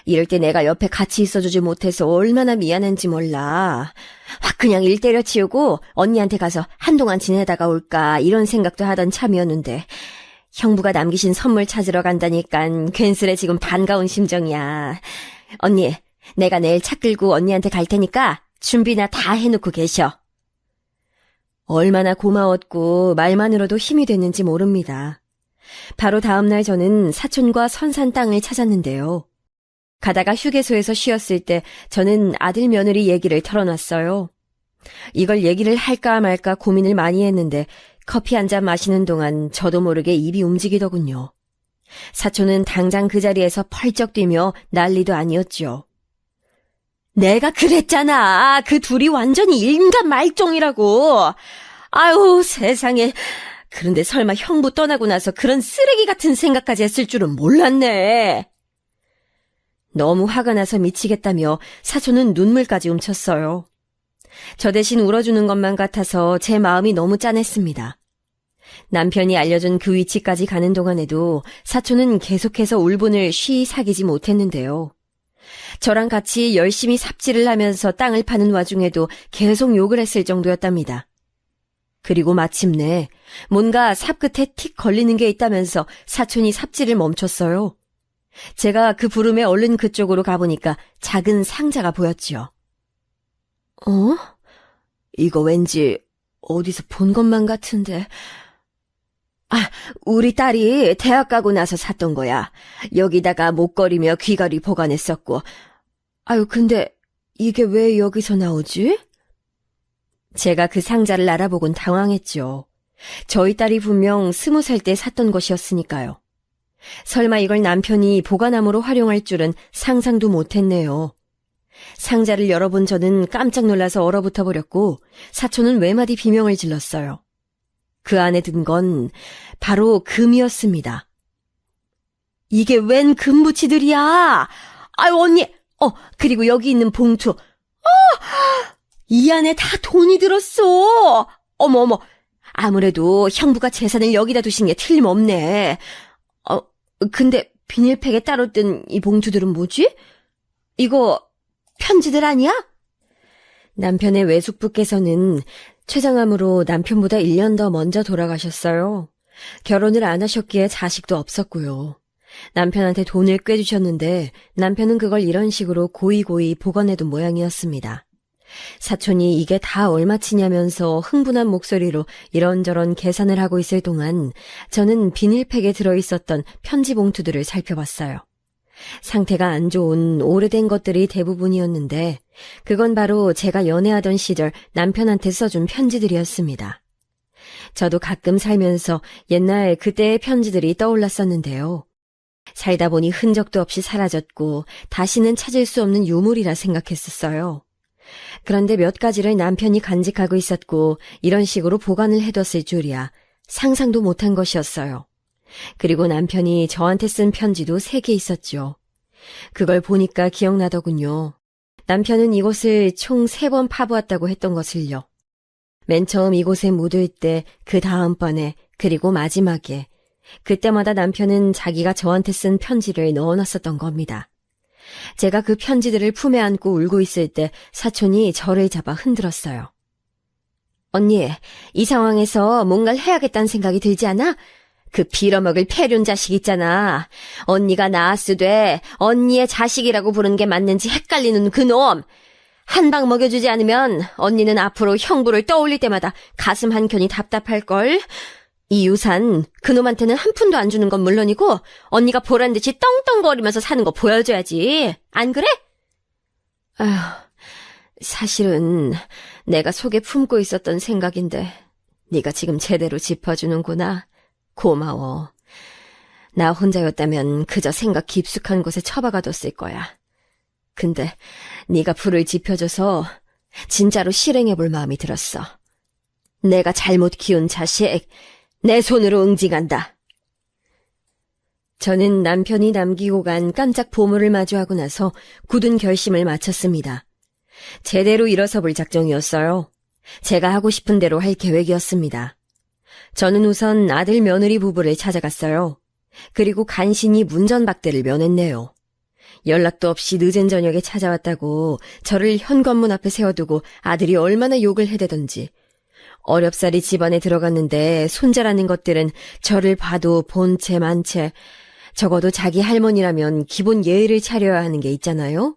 이럴 때 내가 옆에 같이 있어주지 못해서 얼마나 미안한지 몰라. 확 그냥 일 때려치우고 언니한테 가서 한동안 지내다가 올까 이런 생각도 하던 참이었는데 형부가 남기신 선물 찾으러 간다니깐 괜스레 지금 반가운 심정이야. 언니, 내가 내일 차 끌고 언니한테 갈 테니까 준비나 다 해놓고 계셔. 얼마나 고마웠고 말만으로도 힘이 됐는지 모릅니다. 바로 다음날 저는 사촌과 선산 땅을 찾았는데요. 가다가 휴게소에서 쉬었을 때 저는 아들 며느리 얘기를 털어놨어요. 이걸 얘기를 할까 말까 고민을 많이 했는데 커피 한 잔 마시는 동안 저도 모르게 입이 움직이더군요. 사촌은 당장 그 자리에서 펄쩍 뛰며 난리도 아니었죠. 내가 그랬잖아. 그 둘이 완전히 인간 말종이라고. 아유, 세상에. 그런데 설마 형부 떠나고 나서 그런 쓰레기 같은 생각까지 했을 줄은 몰랐네. 너무 화가 나서 미치겠다며 사촌은 눈물까지 훔쳤어요. 저 대신 울어주는 것만 같아서 제 마음이 너무 짠했습니다. 남편이 알려준 그 위치까지 가는 동안에도 사촌은 계속해서 울분을 쉬이 사귀지 못했는데요. 저랑 같이 열심히 삽질을 하면서 땅을 파는 와중에도 계속 욕을 했을 정도였답니다. 그리고 마침내 뭔가 삽 끝에 틱 걸리는 게 있다면서 사촌이 삽질을 멈췄어요. 제가 그 부름에 얼른 그쪽으로 가보니까 작은 상자가 보였지요. 어? 이거 왠지 어디서 본 것만 같은데. 아, 우리 딸이 대학 가고 나서 샀던 거야. 여기다가 목걸이며 귀걸이 보관했었고. 아유, 근데 이게 왜 여기서 나오지? 제가 그 상자를 알아보곤 당황했죠. 저희 딸이 분명 20살 때 샀던 것이었으니까요. 설마 이걸 남편이 보관함으로 활용할 줄은 상상도 못했네요. 상자를 열어본 저는 깜짝 놀라서 얼어붙어 버렸고 사촌은 외마디 비명을 질렀어요. 그 안에 든 건 바로 금이었습니다. 이게 웬 금부치들이야? 아유, 언니! 그리고 여기 있는 봉투. 이 안에 다 돈이 들었어! 어머. 아무래도 형부가 재산을 여기다 두신 게 틀림없네. 근데 비닐팩에 따로 뜬 이 봉투들은 뭐지? 이거 편지들 아니야? 남편의 외숙부께서는 췌장암으로 남편보다 1년 더 먼저 돌아가셨어요. 결혼을 안 하셨기에 자식도 없었고요. 남편한테 돈을 꿰주셨는데 남편은 그걸 이런 식으로 고이고이 보관해둔 모양이었습니다. 사촌이 이게 다 얼마치냐면서 흥분한 목소리로 이런저런 계산을 하고 있을 동안 저는 비닐팩에 들어있었던 편지 봉투들을 살펴봤어요. 상태가 안 좋은 오래된 것들이 대부분이었는데 그건 바로 제가 연애하던 시절 남편한테 써준 편지들이었습니다. 저도 가끔 살면서 옛날 그때의 편지들이 떠올랐었는데요. 살다 보니 흔적도 없이 사라졌고 다시는 찾을 수 없는 유물이라 생각했었어요. 그런데 몇 가지를 남편이 간직하고 있었고 이런 식으로 보관을 해뒀을 줄이야 상상도 못한 것이었어요. 그리고 남편이 저한테 쓴 편지도 3개 있었죠. 그걸 보니까 기억나더군요. 남편은 이곳을 총 3번 파보았다고 했던 것을요. 맨 처음 이곳에 묻을 때, 그 다음번에, 그리고 마지막에 그때마다 남편은 자기가 저한테 쓴 편지를 넣어놨었던 겁니다. 제가 그 편지들을 품에 안고 울고 있을 때 사촌이 저를 잡아 흔들었어요. 언니, 이 상황에서 뭔가를 해야겠다는 생각이 들지 않아? 그 빌어먹을 폐륜 자식 있잖아. 언니가 낳았으되 언니의 자식이라고 부르는 게 맞는지 헷갈리는 그놈. 한 방 먹여주지 않으면 언니는 앞으로 형부를 떠올릴 때마다 가슴 한켠이 답답할걸. 이 유산 그놈한테는 한 푼도 안 주는 건 물론이고 언니가 보란 듯이 떵떵거리면서 사는 거 보여줘야지. 안 그래? 아휴, 사실은 내가 속에 품고 있었던 생각인데 네가 지금 제대로 짚어주는구나. 고마워. 나 혼자였다면 그저 생각 깊숙한 곳에 처박아뒀을 거야. 근데 네가 불을 지펴줘서 진짜로 실행해볼 마음이 들었어. 내가 잘못 키운 자식 내 손으로 응징한다. 저는 남편이 남기고 간 깜짝 보물을 마주하고 나서 굳은 결심을 마쳤습니다. 제대로 일어서볼 작정이었어요. 제가 하고 싶은 대로 할 계획이었습니다. 저는 우선 아들 며느리 부부를 찾아갔어요. 그리고 간신히 문전박대를 면했네요. 연락도 없이 늦은 저녁에 찾아왔다고 저를 현관문 앞에 세워두고 아들이 얼마나 욕을 해대던지. 어렵사리 집안에 들어갔는데 손자라는 것들은 저를 봐도 본체 만체, 적어도 자기 할머니라면 기본 예의를 차려야 하는 게 있잖아요.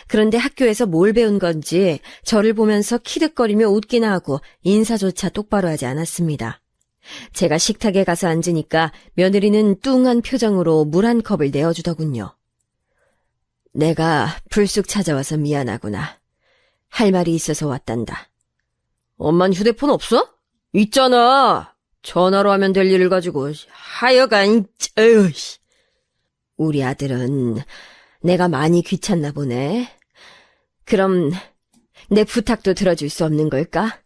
그런데 학교에서 뭘 배운 건지 저를 보면서 키득거리며 웃기나 하고 인사조차 똑바로 하지 않았습니다. 제가 식탁에 가서 앉으니까 며느리는 뚱한 표정으로 물 한 컵을 내어주더군요. 내가 불쑥 찾아와서 미안하구나. 할 말이 있어서 왔단다. 엄만 휴대폰 없어? 있잖아. 전화로 하면 될 일을 가지고. 하여간, 어휴. 우리 아들은 내가 많이 귀찮나 보네. 그럼 내 부탁도 들어줄 수 없는 걸까?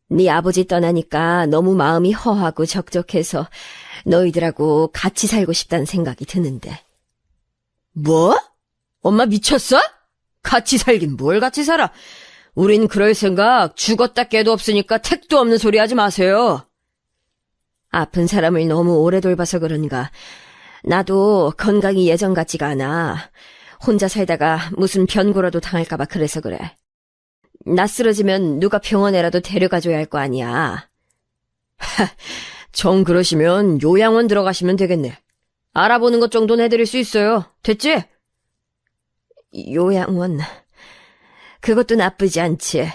네 아버지 떠나니까 너무 마음이 허하고 적적해서 너희들하고 같이 살고 싶다는 생각이 드는데. 뭐? 엄마 미쳤어? 같이 살긴 뭘 같이 살아? 우린 그럴 생각 죽었다 깨도 없으니까 택도 없는 소리 하지 마세요. 아픈 사람을 너무 오래 돌봐서 그런가. 나도 건강이 예전 같지가 않아. 혼자 살다가 무슨 변고라도 당할까봐 그래서 그래. 나 쓰러지면 누가 병원에라도 데려가줘야 할 거 아니야. 정 그러시면 요양원 들어가시면 되겠네. 알아보는 것 정도는 해드릴 수 있어요. 됐지? 요양원... 그것도 나쁘지 않지.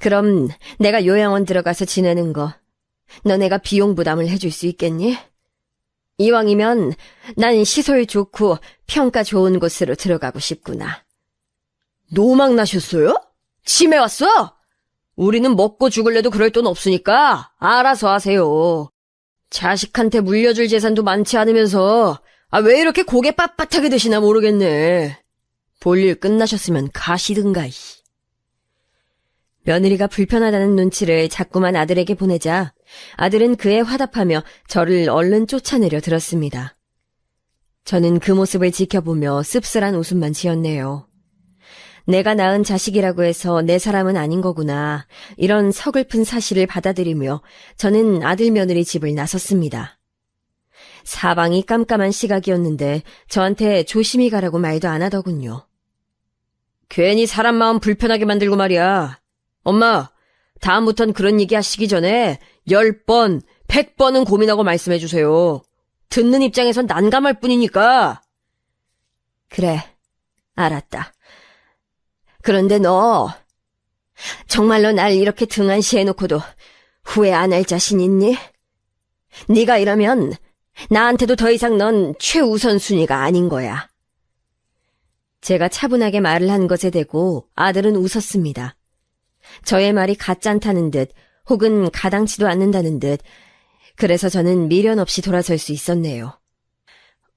그럼 내가 요양원 들어가서 지내는 거 너네가 비용 부담을 해줄 수 있겠니? 이왕이면 난 시설 좋고 평가 좋은 곳으로 들어가고 싶구나. 노망 나셨어요? 치매 왔어? 우리는 먹고 죽을래도 그럴 돈 없으니까 알아서 하세요. 자식한테 물려줄 재산도 많지 않으면서 왜 이렇게 고개 빳빳하게 드시나 모르겠네. 볼일 끝나셨으면 가시든가. 며느리가 불편하다는 눈치를 자꾸만 아들에게 보내자 아들은 그에 화답하며 저를 얼른 쫓아내려 들었습니다. 저는 그 모습을 지켜보며 씁쓸한 웃음만 지었네요. 내가 낳은 자식이라고 해서 내 사람은 아닌 거구나. 이런 서글픈 사실을 받아들이며 저는 아들 며느리 집을 나섰습니다. 사방이 깜깜한 시각이었는데 저한테 조심히 가라고 말도 안 하더군요. 괜히 사람 마음 불편하게 만들고 말이야. 엄마, 다음부턴 그런 얘기 하시기 전에 10번, 100번은 고민하고 말씀해 주세요. 듣는 입장에선 난감할 뿐이니까. 그래, 알았다. 그런데 너 정말로 날 이렇게 등한시해놓고도 후회 안 할 자신 있니? 네가 이러면 나한테도 더 이상 넌 최우선순위가 아닌 거야. 제가 차분하게 말을 한 것에 대고 아들은 웃었습니다. 저의 말이 가짠다는 듯 혹은 가당치도 않는다는 듯 그래서 저는 미련 없이 돌아설 수 있었네요.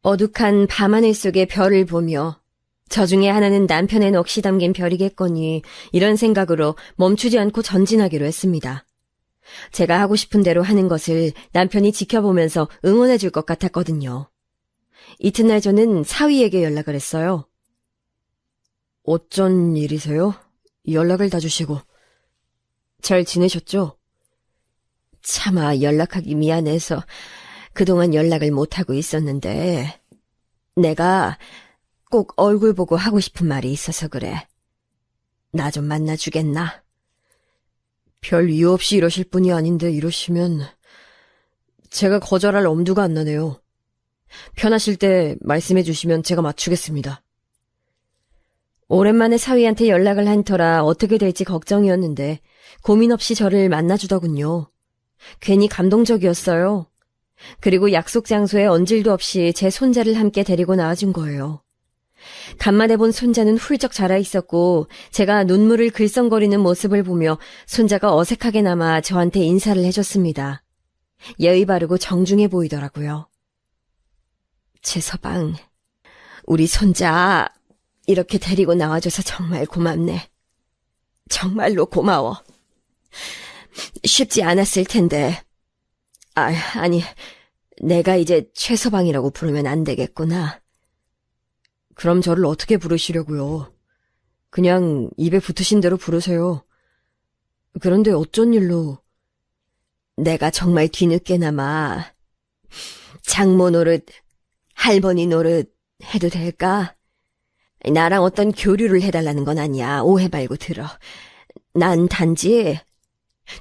어둑한 밤하늘 속의 별을 보며 저 중에 하나는 남편의 넋이 담긴 별이겠거니 이런 생각으로 멈추지 않고 전진하기로 했습니다. 제가 하고 싶은 대로 하는 것을 남편이 지켜보면서 응원해 줄 것 같았거든요. 이튿날 저는 사위에게 연락을 했어요. 어쩐 일이세요? 연락을 다 주시고. 잘 지내셨죠? 차마 연락하기 미안해서 그동안 연락을 못하고 있었는데 내가 꼭 얼굴 보고 하고 싶은 말이 있어서 그래. 나 좀 만나주겠나? 별 이유 없이 이러실 분이 아닌데 이러시면 제가 거절할 엄두가 안 나네요. 편하실 때 말씀해 주시면 제가 맞추겠습니다. 오랜만에 사위한테 연락을 한 터라 어떻게 될지 걱정이었는데 고민 없이 저를 만나주더군요. 괜히 감동적이었어요. 그리고 약속 장소에 얹을도 없이 제 손자를 함께 데리고 나와준 거예요. 간만에 본 손자는 훌쩍 자라 있었고 제가 눈물을 글썽거리는 모습을 보며 손자가 어색하게나마 저한테 인사를 해줬습니다. 예의 바르고 정중해 보이더라고요. 최서방, 우리 손자 이렇게 데리고 나와줘서 정말 고맙네. 정말로 고마워. 쉽지 않았을 텐데. 아니, 내가 이제 최서방이라고 부르면 안 되겠구나. 그럼 저를 어떻게 부르시려고요? 그냥 입에 붙으신 대로 부르세요. 그런데 어쩐 일로? 내가 정말 뒤늦게나마 장모 노릇, 할머니 노릇, 해도 될까? 나랑 어떤 교류를 해달라는 건 아니야. 오해 말고 들어. 난 단지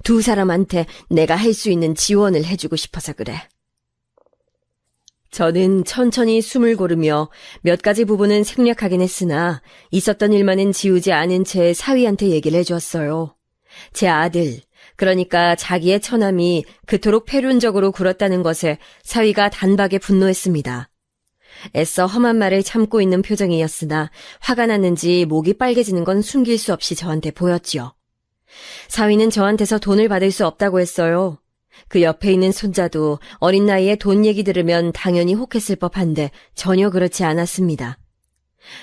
두 사람한테 내가 할 수 있는 지원을 해주고 싶어서 그래. 저는 천천히 숨을 고르며 몇 가지 부분은 생략하긴 했으나 있었던 일만은 지우지 않은 채 사위한테 얘기를 해주었어요. 제 아들, 그러니까 자기의 처남이 그토록 패륜적으로 굴었다는 것에 사위가 단박에 분노했습니다. 애써 험한 말을 참고 있는 표정이었으나 화가 났는지 목이 빨개지는 건 숨길 수 없이 저한테 보였지요. 사위는 저한테서 돈을 받을 수 없다고 했어요. 그 옆에 있는 손자도 어린 나이에 돈 얘기 들으면 당연히 혹했을 법한데 전혀 그렇지 않았습니다.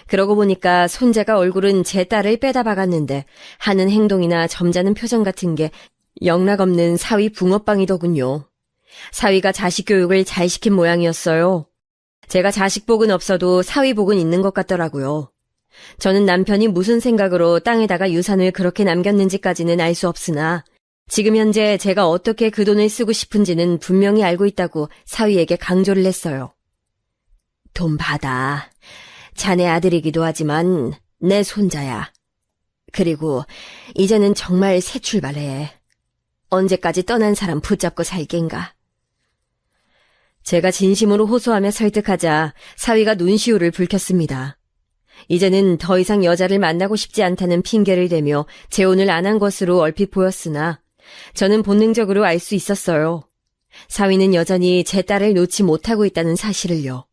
그러고 보니까 손자가 얼굴은 제 딸을 빼다 박았는데 하는 행동이나 점잖은 표정 같은 게 영락없는 사위 붕어빵이더군요. 사위가 자식 교육을 잘 시킨 모양이었어요. 제가 자식 복은 없어도 사위 복은 있는 것 같더라고요. 저는 남편이 무슨 생각으로 땅에다가 유산을 그렇게 남겼는지까지는 알 수 없으나 지금 현재 제가 어떻게 그 돈을 쓰고 싶은지는 분명히 알고 있다고 사위에게 강조를 했어요. 돈 받아. 자네 아들이기도 하지만 내 손자야. 그리고 이제는 정말 새 출발해. 언제까지 떠난 사람 붙잡고 살겐가. 제가 진심으로 호소하며 설득하자 사위가 눈시울을 붉혔습니다. 이제는 더 이상 여자를 만나고 싶지 않다는 핑계를 대며 재혼을 안 한 것으로 얼핏 보였으나 저는 본능적으로 알 수 있었어요. 사위는 여전히 제 딸을 놓지 못하고 있다는 사실을요.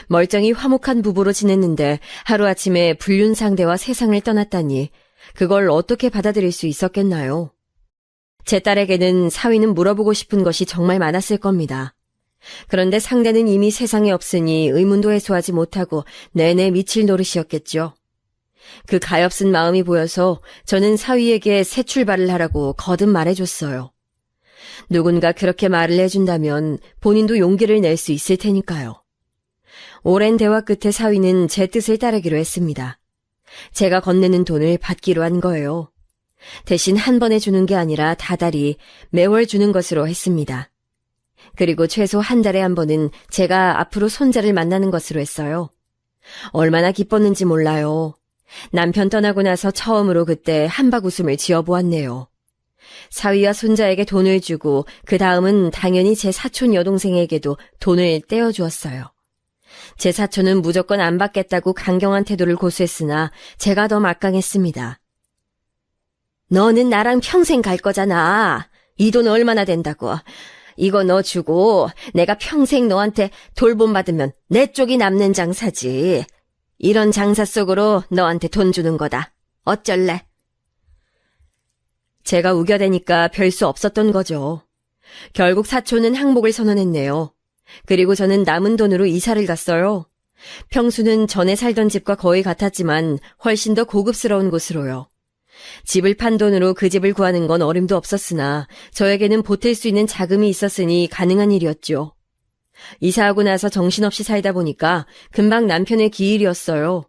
멀쩡히 화목한 부부로 지냈는데 하루아침에 불륜 상대와 세상을 떠났다니 그걸 어떻게 받아들일 수 있었겠나요? 제 딸에게는 사위는 물어보고 싶은 것이 정말 많았을 겁니다. 그런데 상대는 이미 세상에 없으니 의문도 해소하지 못하고 내내 미칠 노릇이었겠죠. 그 가엾은 마음이 보여서 저는 사위에게 새 출발을 하라고 거듭 말해줬어요. 누군가 그렇게 말을 해준다면 본인도 용기를 낼 수 있을 테니까요. 오랜 대화 끝에 사위는 제 뜻을 따르기로 했습니다. 제가 건네는 돈을 받기로 한 거예요. 대신 한 번에 주는 게 아니라 다달이 매월 주는 것으로 했습니다. 그리고 최소 한 달에 한 번은 제가 앞으로 손자를 만나는 것으로 했어요. 얼마나 기뻤는지 몰라요. 남편 떠나고 나서 처음으로 그때 한박 웃음을 지어보았네요. 사위와 손자에게 돈을 주고 그 다음은 당연히 제 사촌 여동생에게도 돈을 떼어주었어요. 제 사촌은 무조건 안 받겠다고 강경한 태도를 고수했으나 제가 더 막강했습니다. 너는 나랑 평생 갈 거잖아. 이 돈 얼마나 된다고. 이거 너 주고 내가 평생 너한테 돌봄 받으면 내 쪽이 남는 장사지. 이런 장사 속으로 너한테 돈 주는 거다. 어쩔래? 제가 우겨대니까 별 수 없었던 거죠. 결국 사촌은 항복을 선언했네요. 그리고 저는 남은 돈으로 이사를 갔어요. 평수는 전에 살던 집과 거의 같았지만 훨씬 더 고급스러운 곳으로요. 집을 판 돈으로 그 집을 구하는 건 어림도 없었으나 저에게는 보탤 수 있는 자금이 있었으니 가능한 일이었죠. 이사하고 나서 정신없이 살다 보니까 금방 남편의 기일이었어요.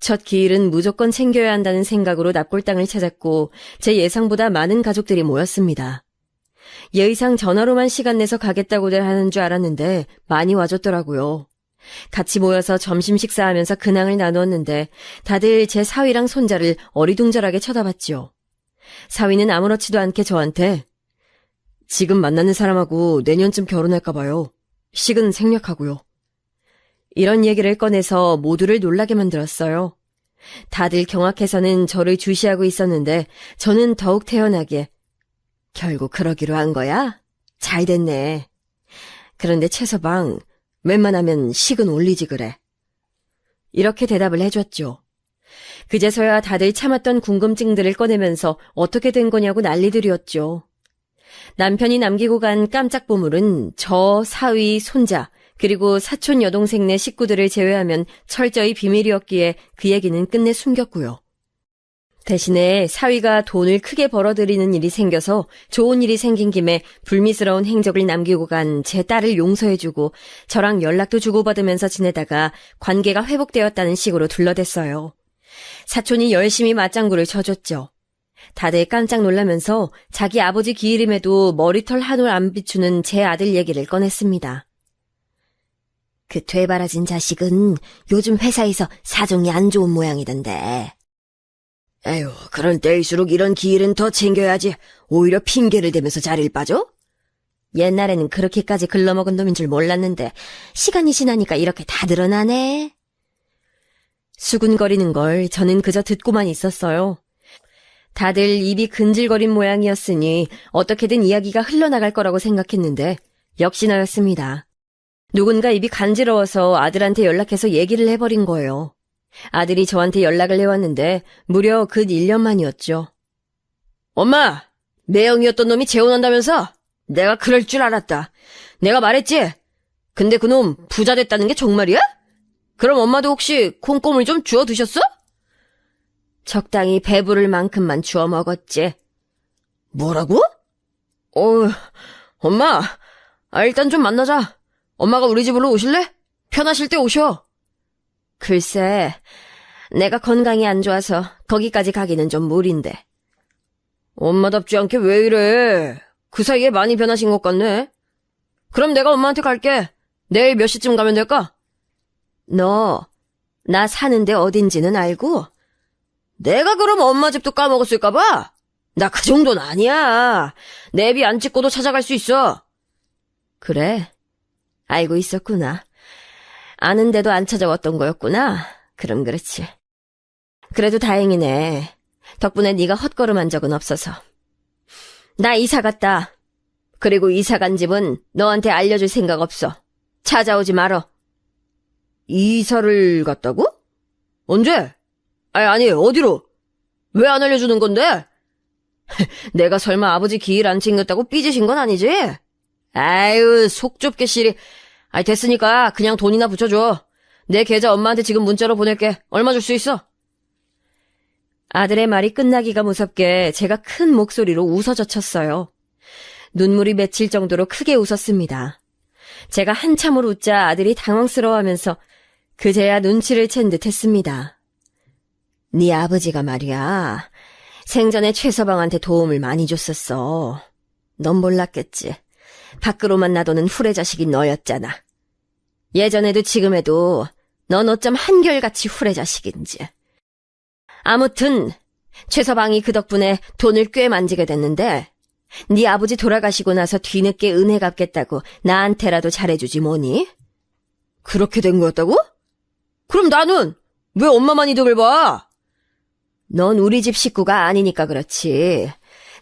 첫 기일은 무조건 챙겨야 한다는 생각으로 납골당을 찾았고 제 예상보다 많은 가족들이 모였습니다. 예의상 전화로만 시간 내서 가겠다고들 하는 줄 알았는데 많이 와줬더라고요. 같이 모여서 점심 식사하면서 근황을 나누었는데 다들 제 사위랑 손자를 어리둥절하게 쳐다봤지요. 사위는 아무렇지도 않게 저한테 지금 만나는 사람하고 내년쯤 결혼할까 봐요. 식은 생략하고요. 이런 얘기를 꺼내서 모두를 놀라게 만들었어요. 다들 경악해서는 저를 주시하고 있었는데 저는 더욱 태연하게 결국 그러기로 한 거야? 잘 됐네. 그런데 최서방 웬만하면 식은 올리지 그래. 이렇게 대답을 해줬죠. 그제서야 다들 참았던 궁금증들을 꺼내면서 어떻게 된 거냐고 난리들이었죠. 남편이 남기고 간 깜짝 보물은 저, 사위, 손자, 그리고 사촌 여동생네 식구들을 제외하면 철저히 비밀이었기에 그 얘기는 끝내 숨겼고요. 대신에 사위가 돈을 크게 벌어들이는 일이 생겨서 좋은 일이 생긴 김에 불미스러운 행적을 남기고 간 제 딸을 용서해주고 저랑 연락도 주고받으면서 지내다가 관계가 회복되었다는 식으로 둘러댔어요. 사촌이 열심히 맞장구를 쳐줬죠. 다들 깜짝 놀라면서 자기 아버지 기일임에도 머리털 한 올 안 비추는 제 아들 얘기를 꺼냈습니다. 그 되바라진 자식은 요즘 회사에서 사정이 안 좋은 모양이던데. 에휴, 그런 때일수록 이런 기일은 더 챙겨야지. 오히려 핑계를 대면서 자리를 빠져? 옛날에는 그렇게까지 글러먹은 놈인 줄 몰랐는데 시간이 지나니까 이렇게 다 드러나네. 수군거리는 걸 저는 그저 듣고만 있었어요. 다들 입이 근질거린 모양이었으니 어떻게든 이야기가 흘러나갈 거라고 생각했는데 역시나였습니다. 누군가 입이 간지러워서 아들한테 연락해서 얘기를 해버린 거예요. 아들이 저한테 연락을 해왔는데 무려 근 1년 만이었죠. 엄마! 매형이었던 놈이 재혼한다면서? 내가 그럴 줄 알았다. 내가 말했지? 근데 그놈 부자 됐다는 게 정말이야? 그럼 엄마도 혹시 콩고물 좀 주워 드셨어? 적당히 배부를 만큼만 주워 먹었지. 뭐라고? 엄마, 일단 좀 만나자. 엄마가 우리 집으로 오실래? 편하실 때 오셔. 글쎄, 내가 건강이 안 좋아서 거기까지 가기는 좀 무리인데. 엄마답지 않게 왜 이래? 그 사이에 많이 변하신 것 같네. 그럼 내가 엄마한테 갈게. 내일 몇 시쯤 가면 될까? 너, 나 사는데 어딘지는 알고? 내가 그럼 엄마 집도 까먹었을까봐? 나 그 정도는 아니야. 내비 안 찍고도 찾아갈 수 있어. 그래, 알고 있었구나. 아는데도 안 찾아왔던 거였구나. 그럼 그렇지. 그래도 다행이네. 덕분에 네가 헛걸음한 적은 없어서. 나 이사 갔다. 그리고 이사 간 집은 너한테 알려줄 생각 없어. 찾아오지 말어. 이사를 갔다고? 언제? 아니, 어디로? 왜 안 알려주는 건데? 내가 설마 아버지 기일 안 챙겼다고 삐지신 건 아니지? 아유, 속 좁게 시리. 됐으니까 그냥 돈이나 붙여줘. 내 계좌 엄마한테 지금 문자로 보낼게. 얼마 줄 수 있어? 아들의 말이 끝나기가 무섭게 제가 큰 목소리로 웃어젖혔어요. 눈물이 맺힐 정도로 크게 웃었습니다. 제가 한참을 웃자 아들이 당황스러워하면서 그제야 눈치를 챈 듯 했습니다. 네 아버지가 말이야, 생전에 최서방한테 도움을 많이 줬었어. 넌 몰랐겠지. 밖으로만 놔두는 후레자식이 너였잖아. 예전에도 지금에도 넌 어쩜 한결같이 후레자식인지. 아무튼 최서방이 그 덕분에 돈을 꽤 만지게 됐는데 네 아버지 돌아가시고 나서 뒤늦게 은혜 갚겠다고 나한테라도 잘해주지 뭐니? 그렇게 된 거였다고? 그럼 나는 왜 엄마만 이득을 봐? 넌 우리 집 식구가 아니니까 그렇지.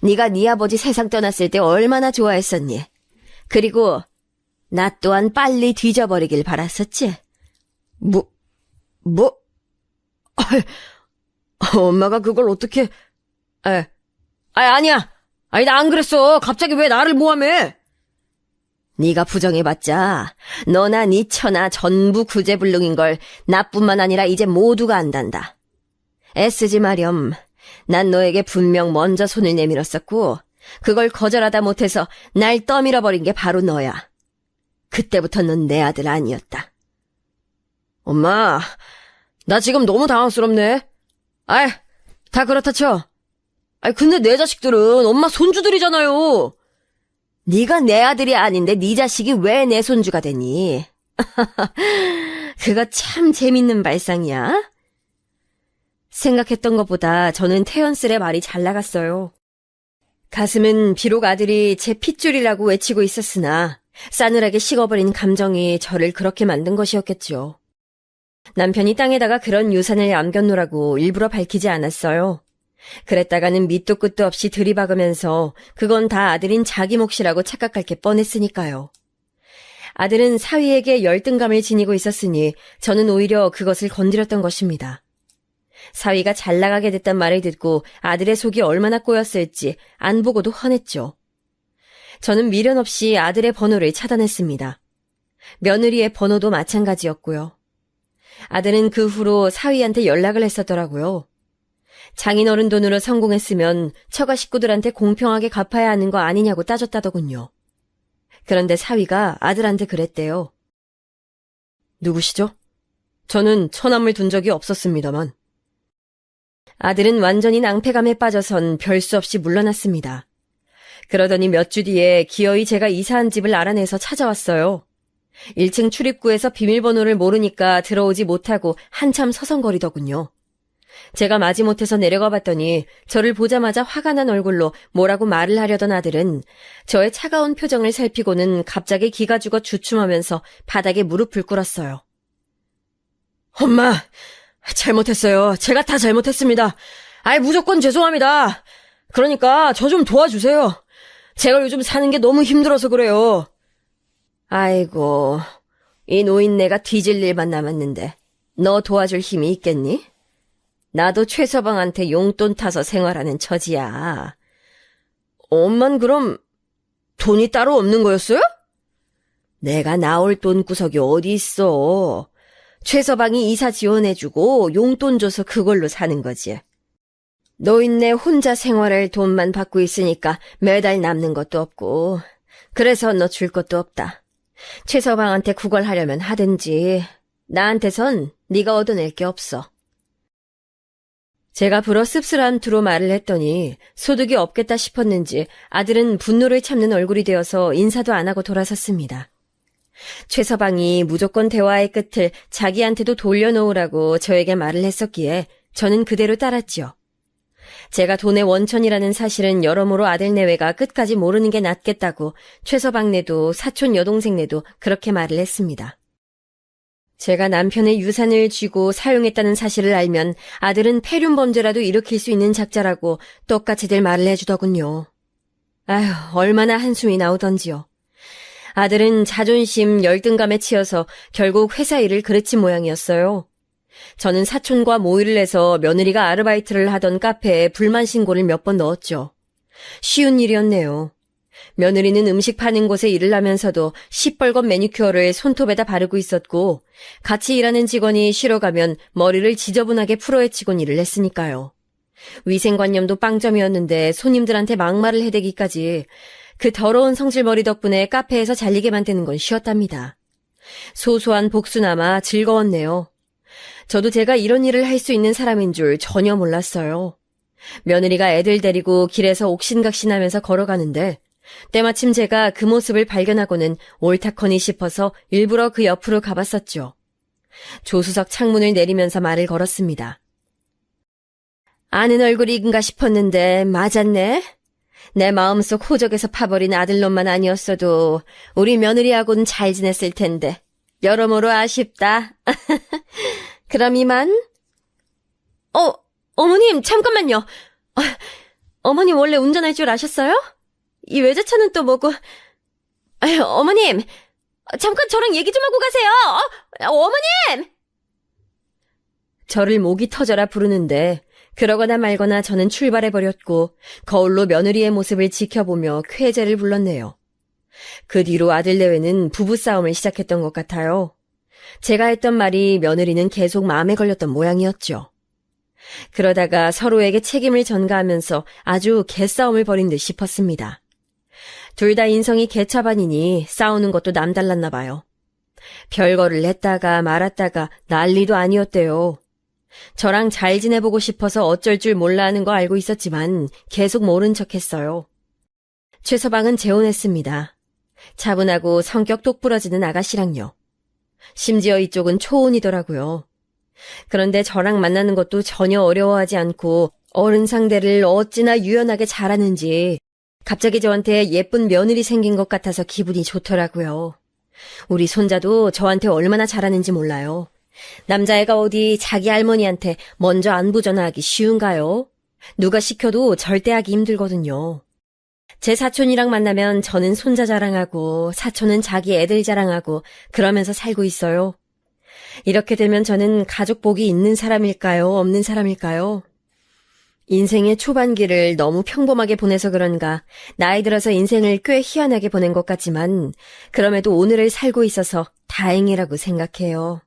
네가 네 아버지 세상 떠났을 때 얼마나 좋아했었니? 그리고 나 또한 빨리 뒤져버리길 바랐었지. 뭐? 엄마가 그걸 어떻게... 아니야. 나 안 그랬어. 갑자기 왜 나를 모함해? 네가 부정해봤자 너나 네 처나 전부 구제불능인 걸 나뿐만 아니라 이제 모두가 안단다. 애쓰지 마렴. 난 너에게 분명 먼저 손을 내밀었었고 그걸 거절하다 못해서 날 떠밀어버린 게 바로 너야. 그때부터 넌 내 아들 아니었다. 엄마, 나 지금 너무 당황스럽네. 다 그렇다 쳐. 근데 내 자식들은 엄마 손주들이잖아요. 네가 내 아들이 아닌데 네 자식이 왜 내 손주가 되니? 그거 참 재밌는 발상이야. 생각했던 것보다 저는 태연슬의 말이 잘 나갔어요. 가슴은 비록 아들이 제 핏줄이라고 외치고 있었으나 싸늘하게 식어버린 감정이 저를 그렇게 만든 것이었겠죠. 남편이 땅에다가 그런 유산을 남겨놓으라고 일부러 밝히지 않았어요. 그랬다가는 밑도 끝도 없이 들이박으면서 그건 다 아들인 자기 몫이라고 착각할 게 뻔했으니까요. 아들은 사위에게 열등감을 지니고 있었으니 저는 오히려 그것을 건드렸던 것입니다. 사위가 잘 나가게 됐단 말을 듣고 아들의 속이 얼마나 꼬였을지 안 보고도 화냈죠. 저는 미련 없이 아들의 번호를 차단했습니다. 며느리의 번호도 마찬가지였고요. 아들은 그 후로 사위한테 연락을 했었더라고요. 장인어른 돈으로 성공했으면 처가 식구들한테 공평하게 갚아야 하는 거 아니냐고 따졌다더군요. 그런데 사위가 아들한테 그랬대요. 누구시죠? 저는 처남을 둔 적이 없었습니다만. 아들은 완전히 낭패감에 빠져선 별 수 없이 물러났습니다. 그러더니 몇 주 뒤에 기어이 제가 이사한 집을 알아내서 찾아왔어요. 1층 출입구에서 비밀번호를 모르니까 들어오지 못하고 한참 서성거리더군요. 제가 마지못해서 내려가 봤더니 저를 보자마자 화가 난 얼굴로 뭐라고 말을 하려던 아들은 저의 차가운 표정을 살피고는 갑자기 기가 죽어 주춤하면서 바닥에 무릎을 꿇었어요. 엄마, 잘못했어요. 제가 다 잘못했습니다. 무조건 죄송합니다. 그러니까 저 좀 도와주세요. 제가 요즘 사는 게 너무 힘들어서 그래요. 아이고, 이 노인네가 뒤질 일만 남았는데 너 도와줄 힘이 있겠니? 나도 최서방한테 용돈 타서 생활하는 처지야. 엄만 그럼 돈이 따로 없는 거였어요? 내가 나올 돈구석이 어디 있어. 최서방이 이사 지원해주고 용돈 줘서 그걸로 사는 거지. 노인네 혼자 생활할 돈만 받고 있으니까 매달 남는 것도 없고 그래서 너 줄 것도 없다. 최서방한테 구걸하려면 하든지 나한테선 네가 얻어낼 게 없어. 제가 불어 씁쓸한 투로 말을 했더니 소득이 없겠다 싶었는지 아들은 분노를 참는 얼굴이 되어서 인사도 안 하고 돌아섰습니다. 최서방이 무조건 대화의 끝을 자기한테도 돌려놓으라고 저에게 말을 했었기에 저는 그대로 따랐지요. 제가 돈의 원천이라는 사실은 여러모로 아들 내외가 끝까지 모르는 게 낫겠다고 최서방네도 사촌 여동생네도 그렇게 말을 했습니다. 제가 남편의 유산을 쥐고 사용했다는 사실을 알면 아들은 폐륜 범죄라도 일으킬 수 있는 작자라고 똑같이들 말을 해주더군요. 아휴, 얼마나 한숨이 나오던지요. 아들은 자존심, 열등감에 치여서 결국 회사 일을 그르친 모양이었어요. 저는 사촌과 모의를 해서 며느리가 아르바이트를 하던 카페에 불만 신고를 몇 번 넣었죠. 쉬운 일이었네요. 며느리는 음식 파는 곳에 일을 하면서도 시뻘건 매니큐어를 손톱에다 바르고 있었고 같이 일하는 직원이 쉬러 가면 머리를 지저분하게 풀어헤치곤 일을 했으니까요. 위생관념도 빵점이었는데 손님들한테 막말을 해대기까지 그 더러운 성질머리 덕분에 카페에서 잘리게 만드는 건 쉬웠답니다. 소소한 복수나마 즐거웠네요. 저도 제가 이런 일을 할 수 있는 사람인 줄 전혀 몰랐어요. 며느리가 애들 데리고 길에서 옥신각신하면서 걸어가는데 때마침 제가 그 모습을 발견하고는 옳다커니 싶어서 일부러 그 옆으로 가봤었죠. 조수석 창문을 내리면서 말을 걸었습니다. 아는 얼굴인가 싶었는데 맞았네. 내 마음속 호적에서 파버린 아들놈만 아니었어도 우리 며느리하고는 잘 지냈을 텐데 여러모로 아쉽다. 그럼 이만? 어머님 잠깐만요. 어머님 원래 운전할 줄 아셨어요? 이 외제차는 또 뭐고? 어머님, 잠깐 저랑 얘기 좀 하고 가세요. 어머님! 저를 목이 터져라 부르는데 그러거나 말거나 저는 출발해버렸고 거울로 며느리의 모습을 지켜보며 쾌재를 불렀네요. 그 뒤로 아들 내외는 부부싸움을 시작했던 것 같아요. 제가 했던 말이 며느리는 계속 마음에 걸렸던 모양이었죠. 그러다가 서로에게 책임을 전가하면서 아주 개싸움을 벌인 듯 싶었습니다. 둘 다 인성이 개차반이니 싸우는 것도 남달랐나 봐요. 별거를 했다가 말았다가 난리도 아니었대요. 저랑 잘 지내보고 싶어서 어쩔 줄 몰라 하는 거 알고 있었지만 계속 모른 척했어요. 최서방은 재혼했습니다. 차분하고 성격 똑부러지는 아가씨랑요. 심지어 이쪽은 초혼이더라고요. 그런데 저랑 만나는 것도 전혀 어려워하지 않고 어른 상대를 어찌나 유연하게 잘하는지 갑자기 저한테 예쁜 며느리 생긴 것 같아서 기분이 좋더라고요. 우리 손자도 저한테 얼마나 잘하는지 몰라요. 남자애가 어디 자기 할머니한테 먼저 안부 전화하기 쉬운가요? 누가 시켜도 절대 하기 힘들거든요. 제 사촌이랑 만나면 저는 손자 자랑하고 사촌은 자기 애들 자랑하고 그러면서 살고 있어요. 이렇게 되면 저는 가족 복이 있는 사람일까요? 없는 사람일까요? 인생의 초반기를 너무 평범하게 보내서 그런가 나이 들어서 인생을 꽤 희한하게 보낸 것 같지만 그럼에도 오늘을 살고 있어서 다행이라고 생각해요.